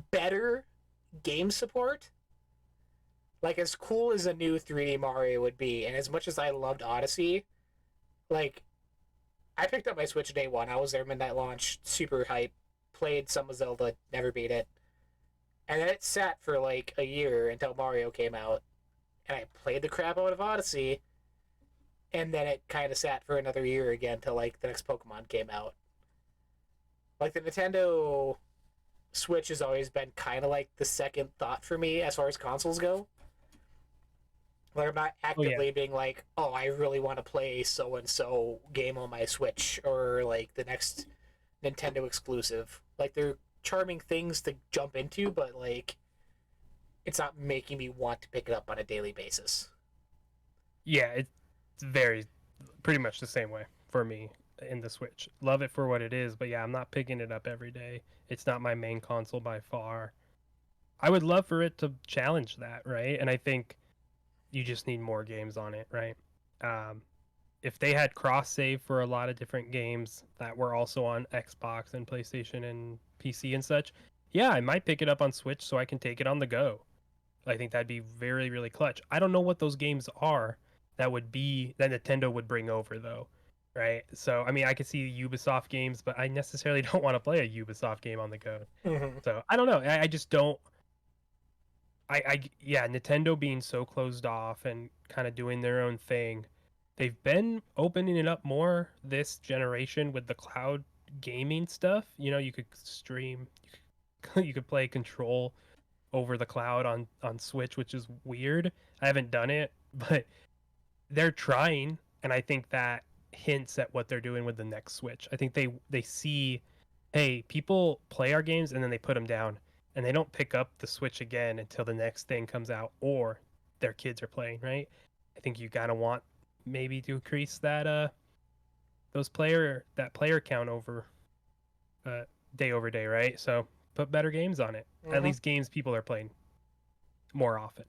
better game support. Like, as cool as a new 3D Mario would be, and as much as I loved Odyssey, like, I picked up my Switch day one. I was there midnight launch, super hype, played some of Zelda, never beat it. And then it sat for like a year until Mario came out. And I played the crap out of Odyssey. And then it kind of sat for another year again till like the next Pokemon came out. Like the Nintendo Switch has always been kind of like the second thought for me as far as consoles go. Like I'm not Oh yeah. actively being like, oh, I really want to play so and so game on my Switch or like the next Nintendo exclusive. Like they're charming things to jump into, but like it's not making me want to pick it up on a daily basis. Yeah, it's very pretty much the same way for me in the Switch. Love it for what it is, but yeah, I'm not picking it up every day. It's not my main console by far. I would love for it to challenge that, right? And I think you just need more games on it, right? Um, if they had cross save for a lot of different games that were also on Xbox and PlayStation and PC and such, yeah, I might pick it up on Switch so I can take it on the go. I think that'd be very, really clutch. I don't know what those games are that Nintendo would bring over though, right? So I mean, I could see Ubisoft games, but I necessarily don't want to play a Ubisoft game on the go. Mm-hmm. So I don't know. I just don't. Yeah, Nintendo being so closed off and kind of doing their own thing. They've been opening it up more this generation with the cloud gaming stuff. You know, you could stream, you could play Control over the cloud on Switch, which is weird. I haven't done it, but they're trying, and I think that hints at what they're doing with the next Switch. I think they see, hey, people play our games and then they put them down, and they don't pick up the Switch again until the next thing comes out or their kids are playing, right? I think you gotta want maybe to increase that player count uh day over day, right? So put better games on it. At Mm-hmm. least games people are playing more often.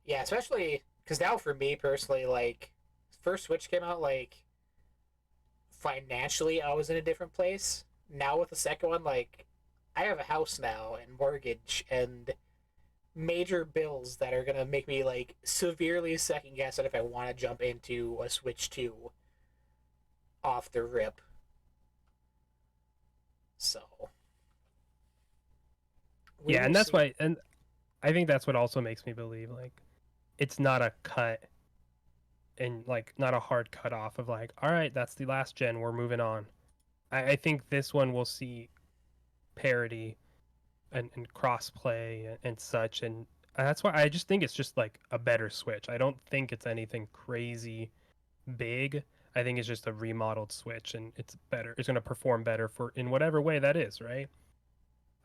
Yeah, especially because now for me personally, like first Switch came out, like financially I was in a different place. Now with the second one, like I have a house now and mortgage and major bills that are gonna make me like severely second guess it if I want to jump into a Switch 2 off the rip. So we Yeah, will and that's see. why, and I think that's what also makes me believe like it's not a cut and like not a hard cut off of like, all right, that's the last gen, we're moving on. I think this one will see parity and cross play and such, and that's why I just think it's just like a better Switch. I don't think it's anything crazy big. I think it's just a remodeled Switch, and it's better. It's going to perform better for in whatever way that is, right?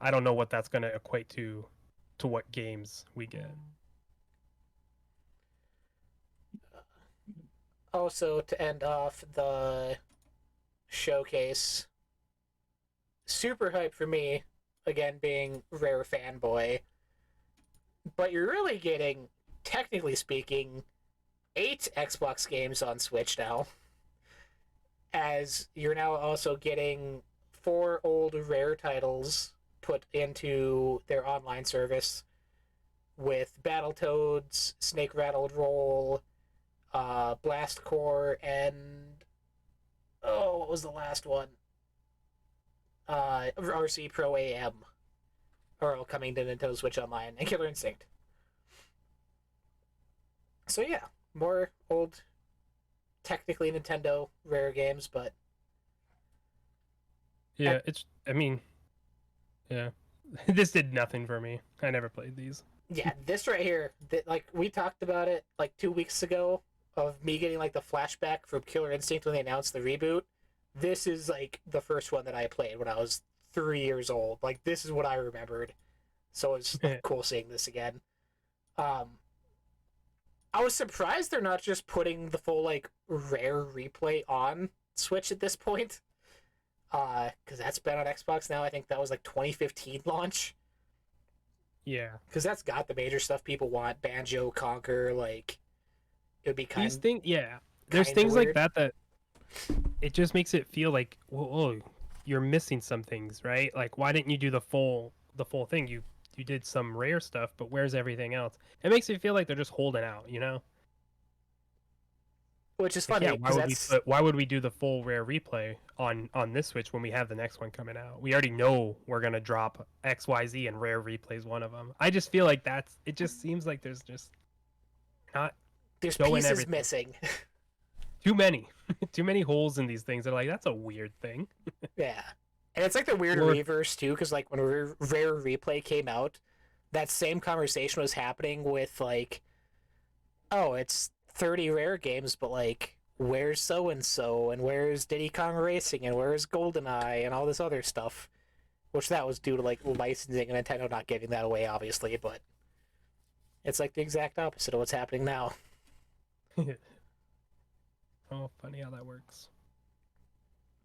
I don't know what that's going to equate to what games we get. Also, to end off the showcase, super hype for me, again being Rare fanboy, but you're really getting, technically speaking, 8 Xbox games on Switch now, as you're now also getting 4 old Rare titles put into their online service with Battletoads, Snake Rattled Roll, Blast Core, and oh, what was the last one? RC Pro AM are all coming to Nintendo Switch Online and Killer Instinct. So yeah, more old, technically Nintendo Rare games, but Yeah, at, it's. I mean, yeah, this did nothing for me. I never played these. yeah, this right here, like we talked about it like 2 weeks ago of me getting like the flashback from Killer Instinct when they announced the reboot. This is like the first one that I played when I was 3 years old. Like this is what I remembered. So it's like cool seeing this again. Um, I was surprised they're not just putting the full like Rare replay on Switch at this point. Because that's been on Xbox now. I think that was like 2015 launch. Yeah, Because that's got the major stuff people want. Banjo, Conquer, like it would be these kind things. Yeah, there's kind of things like weird. that it just makes it feel like whoa, you're missing some things, right? Like why didn't you do the full thing? You did some rare stuff, but where's everything else? It makes me feel like they're just holding out, you know? which is Like, funny yeah, because that's why would we do the full rare replay on this Switch when we have the next one coming out? We already know we're gonna drop XYZ and rare replays one of them. I just feel like it just seems like there's just not there's showing pieces everything. missing. Too many. Too many holes in these things. They're like, that's a weird thing. Yeah, and it's like the weird Or reverse too, because like when Rare Replay came out, that same conversation was happening with like, oh, it's 30 rare games, but like, where's so and so, and where's Diddy Kong Racing, and where's GoldenEye, and all this other stuff, which that was due to like licensing and Nintendo not giving that away, obviously, but it's like the exact opposite of what's happening now. oh, funny how that works.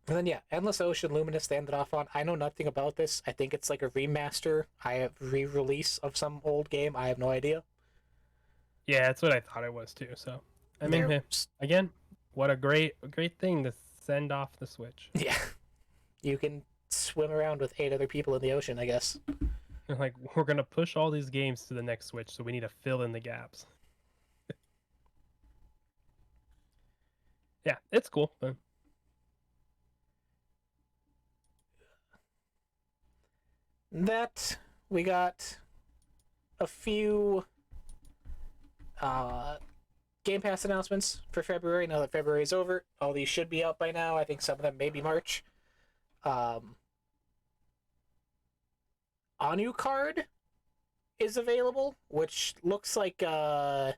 And then yeah, Endless Ocean Luminous they ended off on. I know nothing about this. I think it's like a remaster. I have re-release of some old game. I have no idea. Yeah, that's what I thought it was too. So, I mean, There's again, what a great thing to send off the Switch. yeah, you can swim around with 8 other people in the ocean, I guess. Like, we're gonna push all these games to the next Switch, so we need to fill in the gaps. Yeah, it's cool. But That we got a few uh Game Pass announcements for February. Now that February is over, all these should be out by now. I think some of them may be March. Anucard is available, which looks like I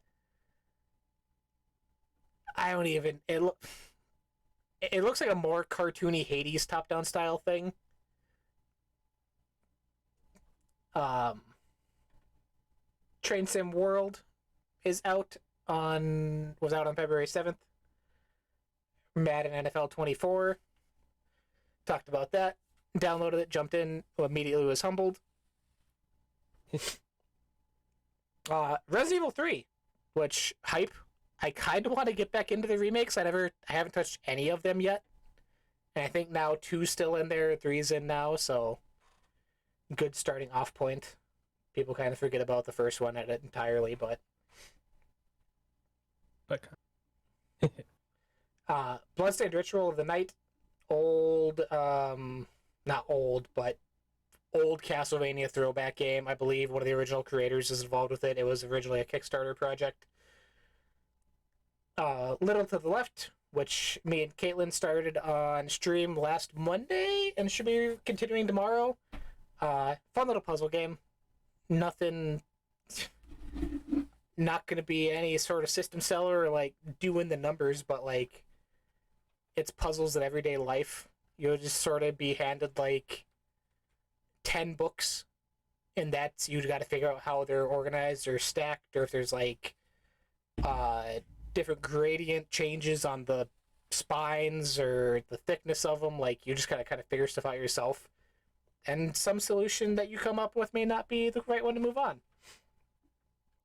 don't even it looks like a more cartoony Hades top-down style thing. Train Sim World is was out on February 7th. Madden NFL 24. Talked about that. Downloaded it, jumped in, immediately was humbled. Resident Evil 3, which hype. I kind of want to get back into the remakes. I haven't touched any of them yet. And I think now 2's still in there, 3's in now, so good starting off point. People kind of forget about the first one entirely, but Bloodstained Ritual of the Night, not old, but old Castlevania throwback game. I believe one of the original creators is involved with it. It was originally a Kickstarter project. Little to the Left, which me and Caitlin started on stream last Monday and should be continuing tomorrow. Fun little puzzle game. Nothing. Not going to be any sort of system seller or like doing the numbers, but like it's puzzles in everyday life. You'll just sort of be handed like 10 books, and that's you got to figure out how they're organized or stacked, or if there's like different gradient changes on the spines or the thickness of them. Like you just gotta kind of figure stuff out yourself, and some solution that you come up with may not be the right one to move on.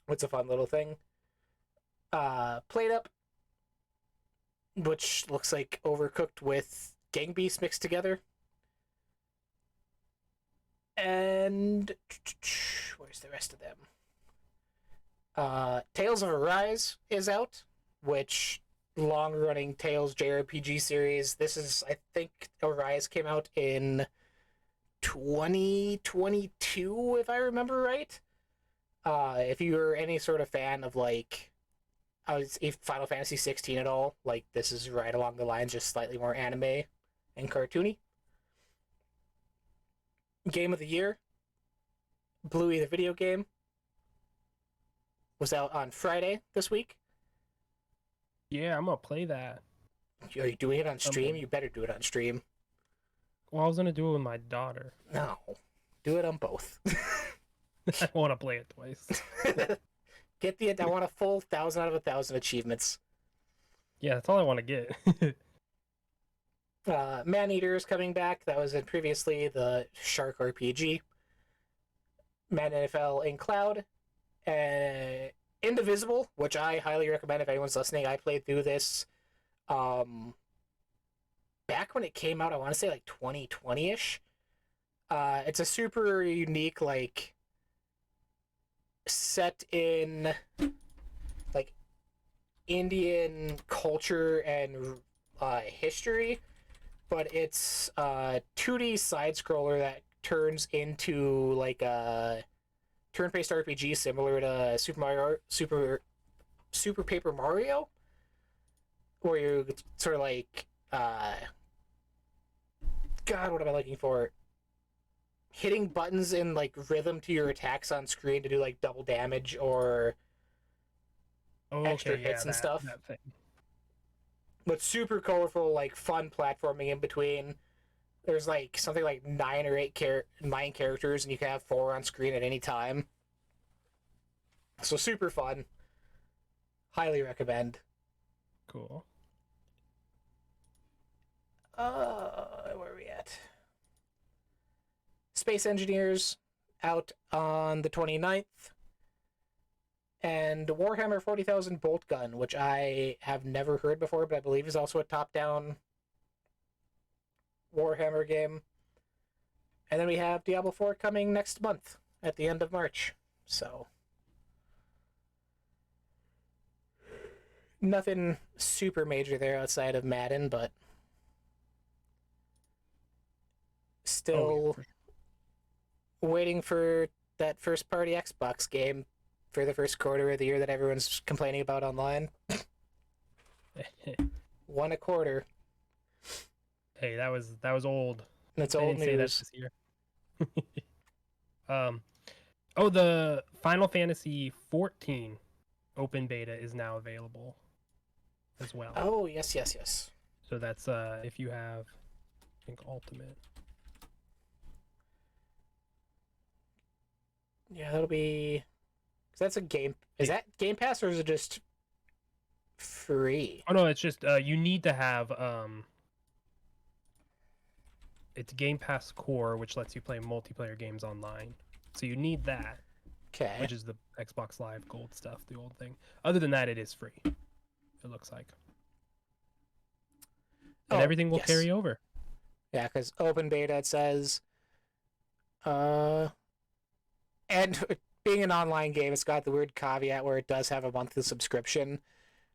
It's a fun little thing. Plate Up, which looks like Overcooked with Gang Beasts mixed together. And where's the rest of them? Tales of Arise is out, which long-running Tales JRPG series. This is, I think, Arise came out in 2022, if I remember right. If you're any sort of fan of like, if Final Fantasy 16 at all, like this is right along the lines, just slightly more anime and cartoony. Game of the Year, Bluey the video game, was out on Friday this week. yeah, I'm gonna play that. Are you doing it on stream? You better do it on stream. Well, I was gonna do it with my daughter. No, do it on both. I want to play it twice. I want a full 1,000 out of 1,000 achievements. Yeah, that's all I want to get. Maneater is coming back. That was in previously the Shark RPG. Madden NFL in Cloud. Indivisible, which I highly recommend if anyone's listening. I played through this back when it came out, I want to say like 2020-ish. It's a super unique, like, set in like Indian culture and history, but it's a 2D side scroller that turns into like a turn-based RPG similar to Super Paper Mario, where you sort of like God, what am I looking for? Hitting buttons in like rhythm to your attacks on screen to do like double damage or Oh, extra okay, yeah, hits and stuff. that thing. But super colorful, like fun platforming in between. There's like something like 9 characters, and you can have 4 on screen at any time. So super fun. Highly recommend. Cool. Where are we at? Space Engineers out on the 29th. And Warhammer 40,000 Bolt Gun, which I have never heard before, but I believe is also a top-down Warhammer game. And then we have Diablo 4 coming next month at the end of March. So nothing super major there outside of Madden, but still waiting for that first party Xbox game for the first quarter of the year that everyone's complaining about online. One a quarter. Hey, that was old. That's They old didn't say that news. this year. Oh, the Final Fantasy 14 open beta is now available as well. Oh, yes, yes, yes. So that's if you have, I think, Ultimate. Yeah, that'll be. Cause that's a game. Is that Game Pass or is it just free? Oh no, it's just you need to have it's Game Pass Core, which lets you play multiplayer games online. So you need that, Okay. which is the Xbox Live Gold stuff, the old thing. Other than that, it is free. It looks like, and everything will carry over. Yeah, because open beta it says, and being an online game, it's got the weird caveat where it does have a monthly subscription,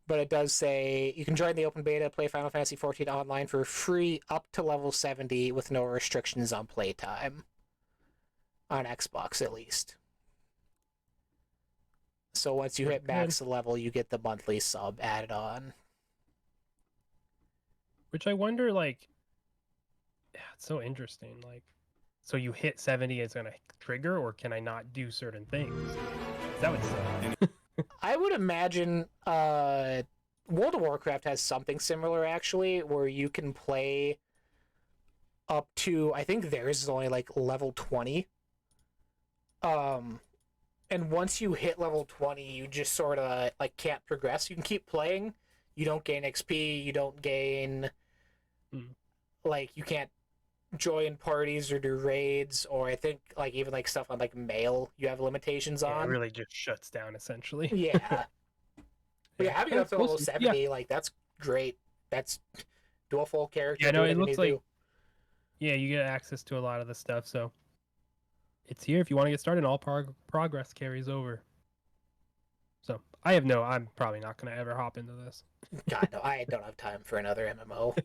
but it does say you can join the open beta, play Final Fantasy 14 online for free up to level 70 with no restrictions on playtime. On Xbox, at least. So once you hit max level, you get the monthly sub added on. Which I wonder, like, yeah, it's so interesting. Like, so you hit 70, it's gonna trigger, or can I not do certain things? That would suck. I would imagine World of Warcraft has something similar actually, where you can play up to, I think theirs is only like level 20. And once you hit level 20, you just sort of like can't progress. You can keep playing. You don't gain XP, you don't gain like you can't join parties or do raids, or I think like even like stuff on like mail you have limitations on. It really just shuts down essentially. Yeah. But yeah, having it up to level 70, like that's great. That's dual full character. Yeah, no, it looks like yeah, you get access to a lot of the stuff, so it's here if you want to get started. All progress carries over. So I'm probably not going to ever hop into this. God, no, I don't have time for another MMO.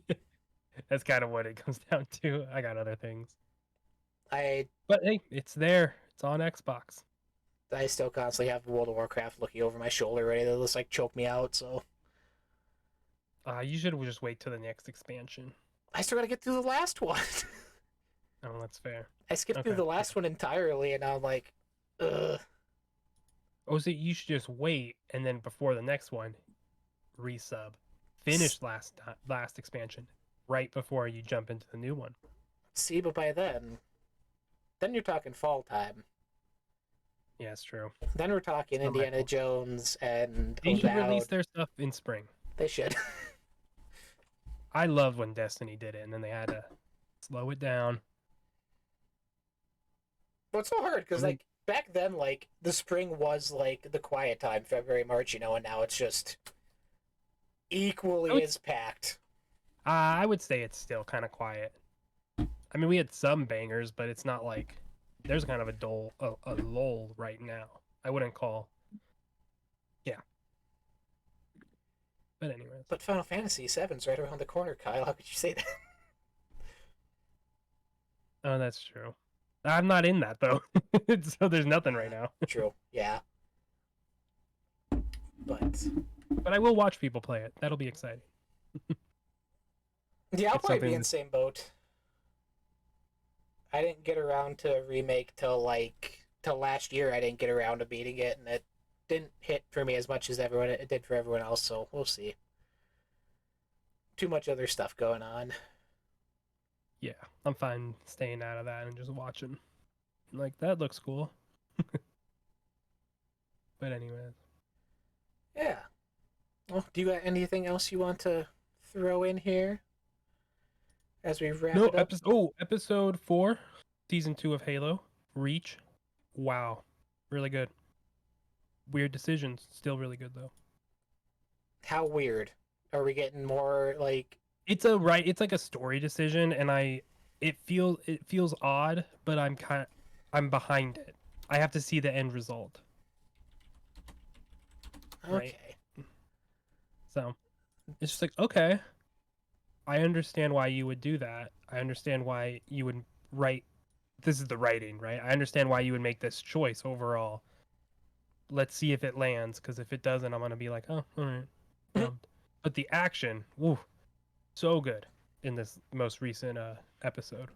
That's kind of what it comes down to. I got other things. But hey, it's there. It's on Xbox. I still constantly have World of Warcraft looking over my shoulder, ready to just like choke me out. So you should just wait till the next expansion. I still gotta get through the last one. Oh, that's fair. I skipped through the last one entirely, and now I'm like, ugh. Oh, so you should just wait, and then before the next one, resub, finish last expansion, right before you jump into the new one. See, but by then you're talking fall time. Yeah, it's true. Then we're talking Indiana Jones and they should release their stuff in spring. They should. I loved when Destiny did it, and then they had to slow it down. Well, it's so hard because like back then, like the spring was like the quiet time, February, March, and now it's just equally as packed. I would say it's still kind of quiet. I mean, we had some bangers, but it's not like there's kind of a lull right now. I wouldn't call. Yeah. But anyways. But Final Fantasy VII's right around the corner, Kyle. How could you say that? Oh, that's true. I'm not in that though, so there's nothing right now. True. Yeah. But But I will watch people play it. That'll be exciting. yeah, I'll It's probably be in something. the same boat. I didn't get around to a remake till last year. I didn't get around to beating it, and it didn't hit for me as much as everyone it did for everyone else. So we'll see. Too much other stuff going on. Yeah, I'm fine staying out of that and just watching. Like that looks cool. But anyways. Yeah. Well, do you got anything else you want to throw in here as we wrap No, it up? episode 4, season 2 of Halo, Reach. Wow, really good. Weird decisions, still really good though. How weird. Are we getting more like? It's like a story decision, and it feels odd, but I'm behind it. I have to see the end result, right? Okay. So it's just like, okay, I understand why you would do that. I understand why you would write. This is the writing, right? I understand why you would make this choice overall. Let's see if it lands, because if it doesn't, I'm gonna be like, oh, all right, bummed. But the action, woo, so good in this most recent episode.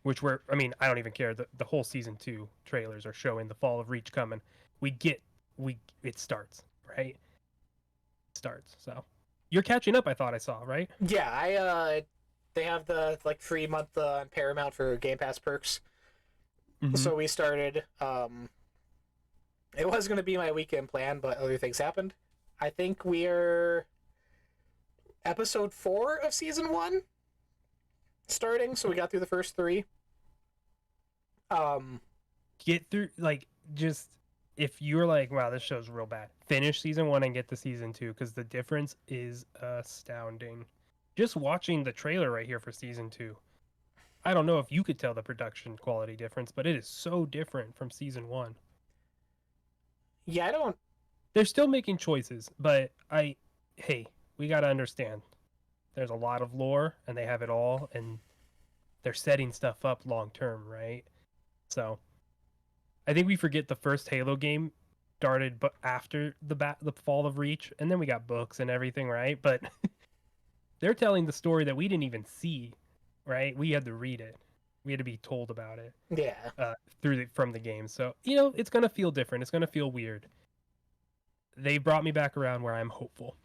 I mean, I don't even care. The whole season 2 trailers are showing the fall of Reach coming. We get, it starts, right? It starts. So you're catching up. I thought I saw, right? Yeah, they have the like free month on Paramount for Game Pass perks. Mm-hmm. So we started. It was going to be my weekend plan, but other things happened. I think we're episode 4 of season 1 starting, so we got through the first 3. Get through, like, just if you're like, wow, this show's real bad, finish season 1 and get to season 2, because the difference is astounding. Just watching the trailer right here for season 2, I don't know if you could tell the production quality difference, but it is so different from season 1. Yeah, I don't. They're still making choices, but hey, we got to understand. There's a lot of lore, and they have it all, and they're setting stuff up long term, right? So I think we forget the first Halo game started, but after the fall of Reach, and then we got books and everything, right? But they're telling the story that we didn't even see, right? We had to read it. We had to be told about it Yeah. from the game. So it's gonna feel different. It's gonna feel weird. They brought me back around where I'm hopeful.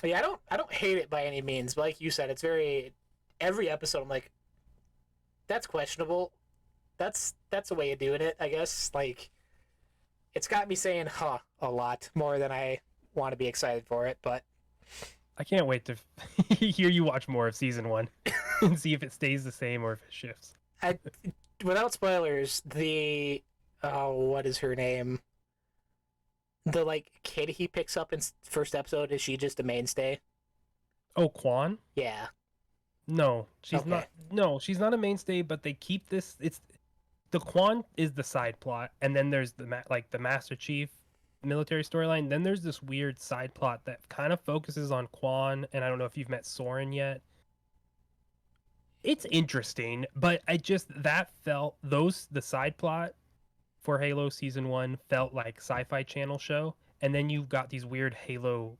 Yeah, I don't hate it by any means, but like you said, it's very every episode I'm like, that's questionable. That's a way of doing it, I guess. Like it's got me saying huh a lot more than I want to be excited for it, but I can't wait to hear you watch more of season 1 and see if it stays the same or if it shifts. I without spoilers, the what is her name? The like kid he picks up in first episode, is she just a mainstay? Oh, Quan? Yeah. No, she's Okay. not. No, she's not a mainstay. But they keep this. It's the Quan is the side plot, and then there's the Master Chief military storyline. Then there's this weird side plot that kind of focuses on Quan, and I don't know if you've met Soren yet. It's interesting, but I just that felt the side plot for Halo season 1 felt like Sci-Fi Channel show, and then you've got these weird Halo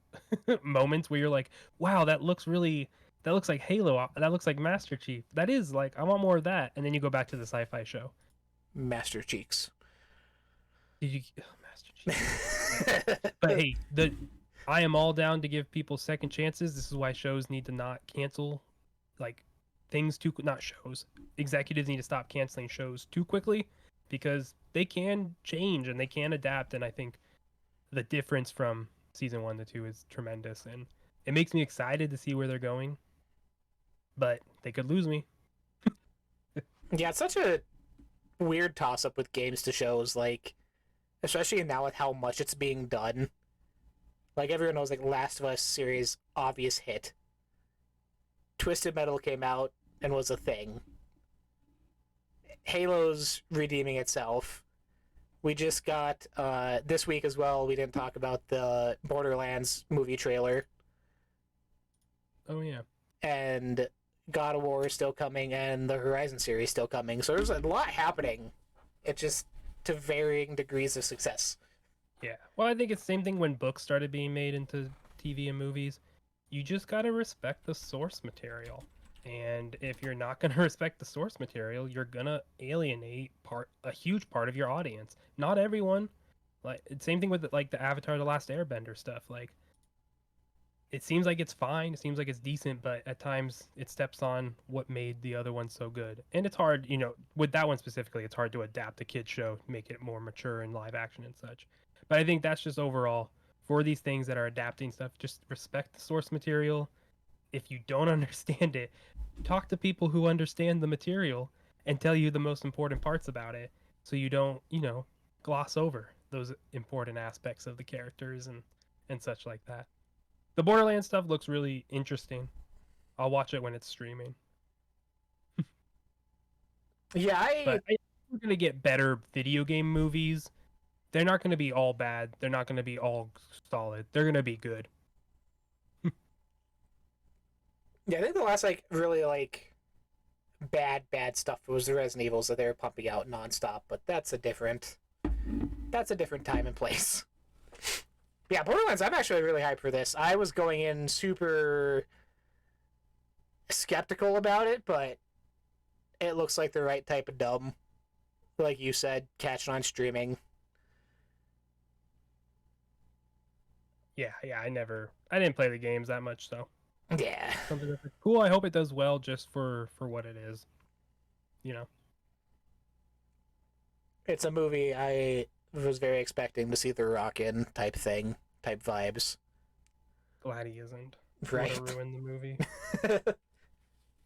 moments where you're like, wow, that looks like Halo, that looks like Master Chief, that is like, I want more of that, and then you go back to the Sci-Fi show. Master Cheeks. Master Chief. But hey, I am all down to give people second chances. This is why shows need to not cancel, like, things too, not shows, executives need to stop canceling shows too quickly, because they can change and they can adapt, and I think the difference from season 1 to 2 is tremendous, and it makes me excited to see where they're going, but they could lose me. Yeah, it's such a weird toss up with games to shows, like especially now with how much it's being done. Like everyone knows, like Last of Us series, obvious hit. Twisted Metal came out and was a thing. Halo's redeeming itself. We just got this week as well. We didn't talk about the Borderlands movie trailer, Oh yeah. and God of War is still coming, and the Horizon series still coming. So there's a lot happening. It just to varying degrees of success. Yeah. Well, I think it's the same thing when books started being made into TV and movies. You just got to respect the source material. And if you're not going to respect the source material, you're going to alienate a huge part of your audience. Not everyone. Like same thing with like the Avatar the Last Airbender stuff. Like it seems like it's fine, it seems like it's decent, but at times it steps on what made the other one so good. And it's hard, with that one specifically, it's hard to adapt a kid's show, make it more mature in live action and such. But I think that's just overall for these things that are adapting stuff, just respect the source material. If you don't understand it, talk to people who understand the material and tell you the most important parts about it so you don't, gloss over those important aspects of the characters and such like that. The Borderlands stuff looks really interesting. I'll watch it when it's streaming. Yeah, But we're gonna get better video game movies. They're not gonna be all bad. They're not gonna be all solid. They're gonna be good. I think the last really bad stuff was the Resident Evils that they were pumping out nonstop. But that's a different time and place. Yeah, Borderlands, I'm actually really hyped for this. I was going in super skeptical about it, but it looks like the right type of dumb. Like you said, catch it on streaming. Yeah, I didn't play the games that much, so Yeah. something different. Cool. I hope it does well just for what it is. It's a movie I was very expecting to see The Rock in type thing, type vibes. Glad he isn't. Right. Would have ruined the movie.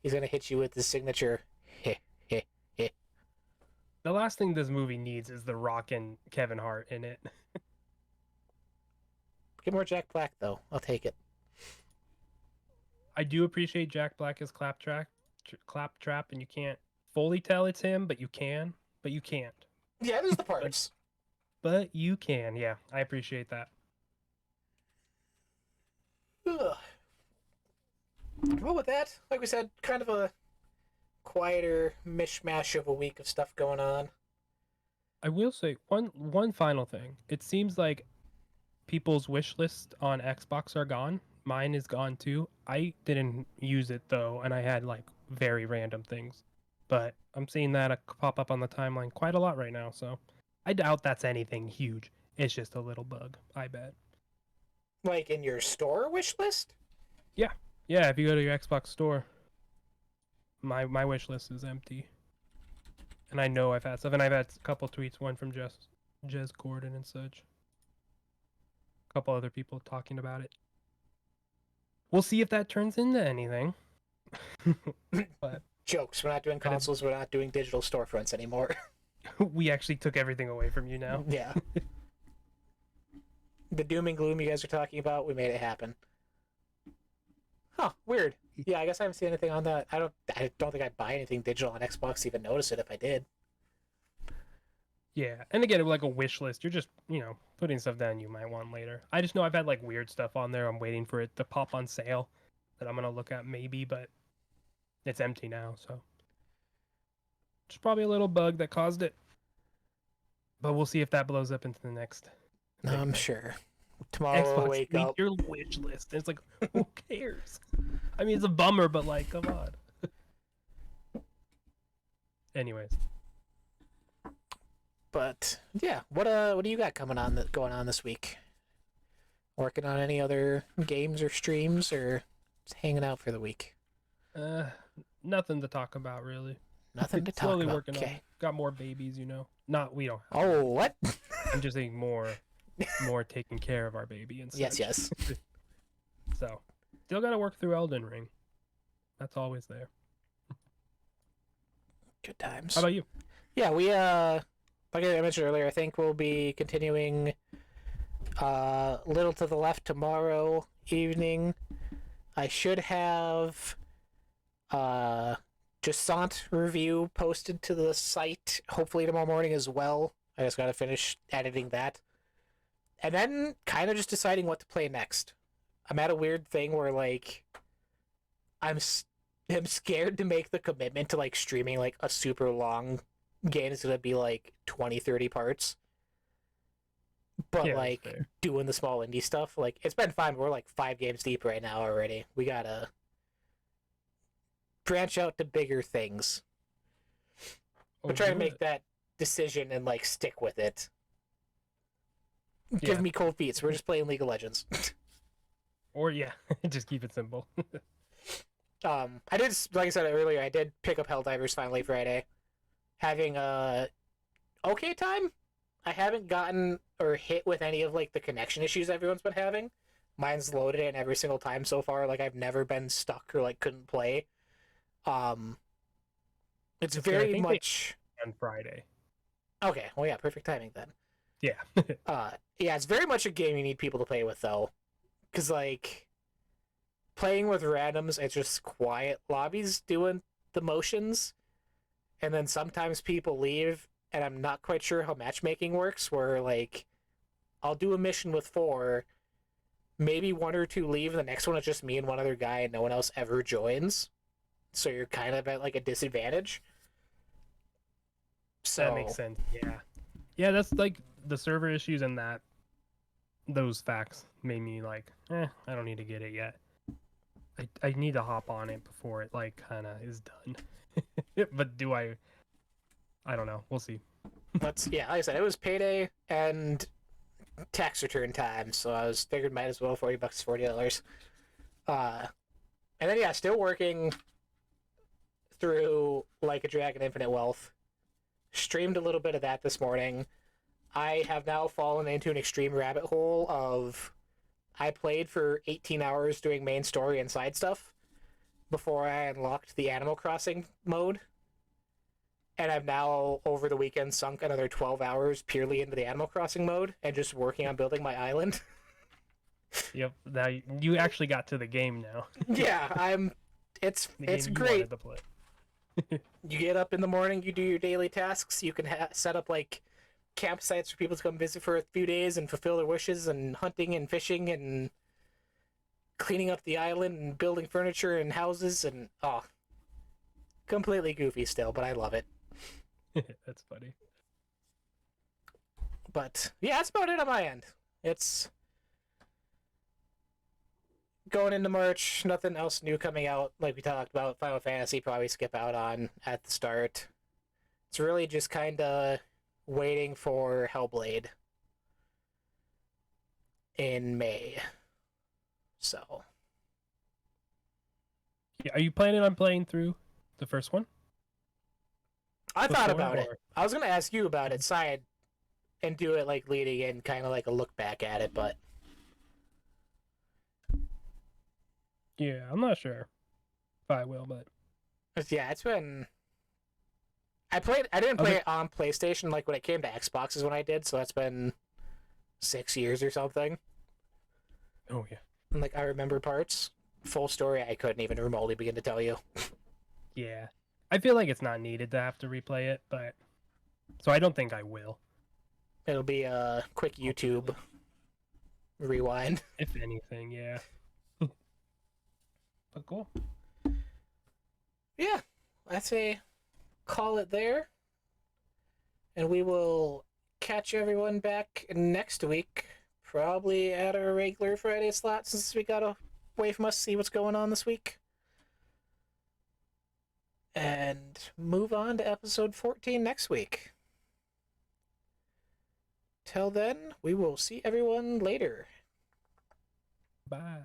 He's gonna hit you with his signature. The last thing this movie needs is The Rock and Kevin Hart in it. Get more Jack Black though. I'll take it. I do appreciate Jack Black as Claptrap, and you can't fully tell it's him, but you can. But you can't. Yeah, there's the parts. But you can. Yeah, I appreciate that. Ugh. Well, with that, like we said, kind of a quieter mishmash of a week of stuff going on. I will say one final thing. It seems like people's wish list on Xbox are gone. Mine is gone too. I didn't use it though, and I had like very random things. But I'm seeing that pop up on the timeline quite a lot right now, so I doubt that's anything huge. It's just a little bug, I bet. Like in your store wish list? Yeah, if you go to your Xbox store, my wish list is empty. And I know I've had stuff, and I've had a couple tweets, one from Jez Gordon and such. A couple other people talking about it. We'll see if that turns into anything. But Jokes. We're not doing consoles. We're not doing digital storefronts anymore. we actually took everything away from you now. Yeah. The doom and gloom you guys are talking about, we made it happen. Huh, weird. Yeah, I guess I haven't seen anything on that. I don't think I'd buy anything digital on Xbox to even notice it if I did. Yeah, and again, like a wish list, you're just, putting stuff down you might want later. I just know I've had like weird stuff on there. I'm waiting for it to pop on sale that I'm going to look at maybe, but it's empty now, so. It's probably a little bug that caused it. But we'll see if that blows up into the next. I'm sure. Tomorrow Xbox, we'll wake up. your wish list. It's like, who cares? I mean, it's a bummer, but like, come on. Anyways. But yeah, what do you got going on this week? Working on any other games or streams, or just hanging out for the week? Nothing to talk about really. Nothing to talk Slowly about. working Okay. on. Got more babies, Not we don't. Oh, what? I'm just saying more taking care of our baby and such. Yes. So, still got to work through Elden Ring. That's always there. Good times. How about you? Yeah, we like I mentioned earlier, I think we'll be continuing Little to the Left tomorrow evening. I should have Justant review posted to the site hopefully tomorrow morning as well. I just gotta finish editing that. And then kind of just deciding what to play next. I'm at a weird thing where, like, I'm scared to make the commitment to, like, streaming, like, a super long game. It's gonna be, like, 20, 30 parts. But, Yeah, that's like, fair. doing the small indie stuff, like, it's been fun. We're, like, 5 games deep right now already. We gotta branch out to bigger things. Oh, But try to do make it. that decision and, like, stick with it. Give Yeah. me cold feet. So we're just playing League of Legends. Or yeah, just keep it simple. I did, like I said earlier, I did pick up Helldivers finally Friday. Having a okay time. I haven't gotten or hit with any of, like, the connection issues everyone's been having. Mine's loaded in every single time so far. Like, I've never been stuck or, like, couldn't play. Um, it's It's good. I very think they much on Friday. okay. Well, yeah, perfect timing then. Yeah. Yeah, it's very much a game you need people to play with though, because, like, playing with randoms, it's just quiet lobbies doing the motions, and then sometimes people leave, and I'm not quite sure how matchmaking works. Where, like, I'll do a mission with 4, maybe 1 or 2 leave, and the next one is just me and one other guy, and no one else ever joins. So you're kind of at, like, a disadvantage. That makes So sense. Yeah. Yeah, that's like the server issues and that those facts made me like, I don't need to get it yet. I need to hop on it before it like kind of is done. But do I don't know. We'll see. let's yeah, like I said, it was payday and tax return time, so I was figured might as well. $40, $40. And then yeah, still working through Like a Dragon Infinite Wealth. Streamed a little bit of that this morning. I have now fallen into an extreme rabbit hole of I played for 18 hours doing main story and side stuff before I unlocked the Animal Crossing mode. And I've now, over the weekend, sunk another 12 hours purely into the Animal Crossing mode and just working on building my island. Yep. Now you actually got to the game now. Yeah, it's The it's game you great. wanted to play. You get up in the morning, you do your daily tasks. You can set up, like, campsites for people to come visit for a few days and fulfill their wishes, and hunting and fishing and cleaning up the island and building furniture and houses, and completely goofy still, but I love it. That's funny. But yeah, that's about it on my end. It's going into March, nothing else new coming out. Like we talked about, Final Fantasy probably skip out on at the start. It's really just kind of waiting for Hellblade in May. So Yeah, are you planning on playing through the first one? I thought Before, about it. or I was gonna ask you about it, side, and do it, like, leading in, kind of like a look back at it, but yeah, I'm not sure if I will, but yeah, it's been. I didn't play it on PlayStation, like, when it came to Xbox is when I did, so that's been 6 years or something. oh yeah, And, like, I remember parts. Full story, I couldn't even remotely begin to tell you. yeah. I feel like it's not needed to have to replay it, but so I don't think I will. It'll be a quick YouTube rewind. If anything, yeah. But cool. Yeah, I'd say call it there. And we will catch everyone back next week, probably at our regular Friday slot, since we got away from us, see what's going on this week. And move on to episode 14 next week. Till then, we will see everyone later. Bye.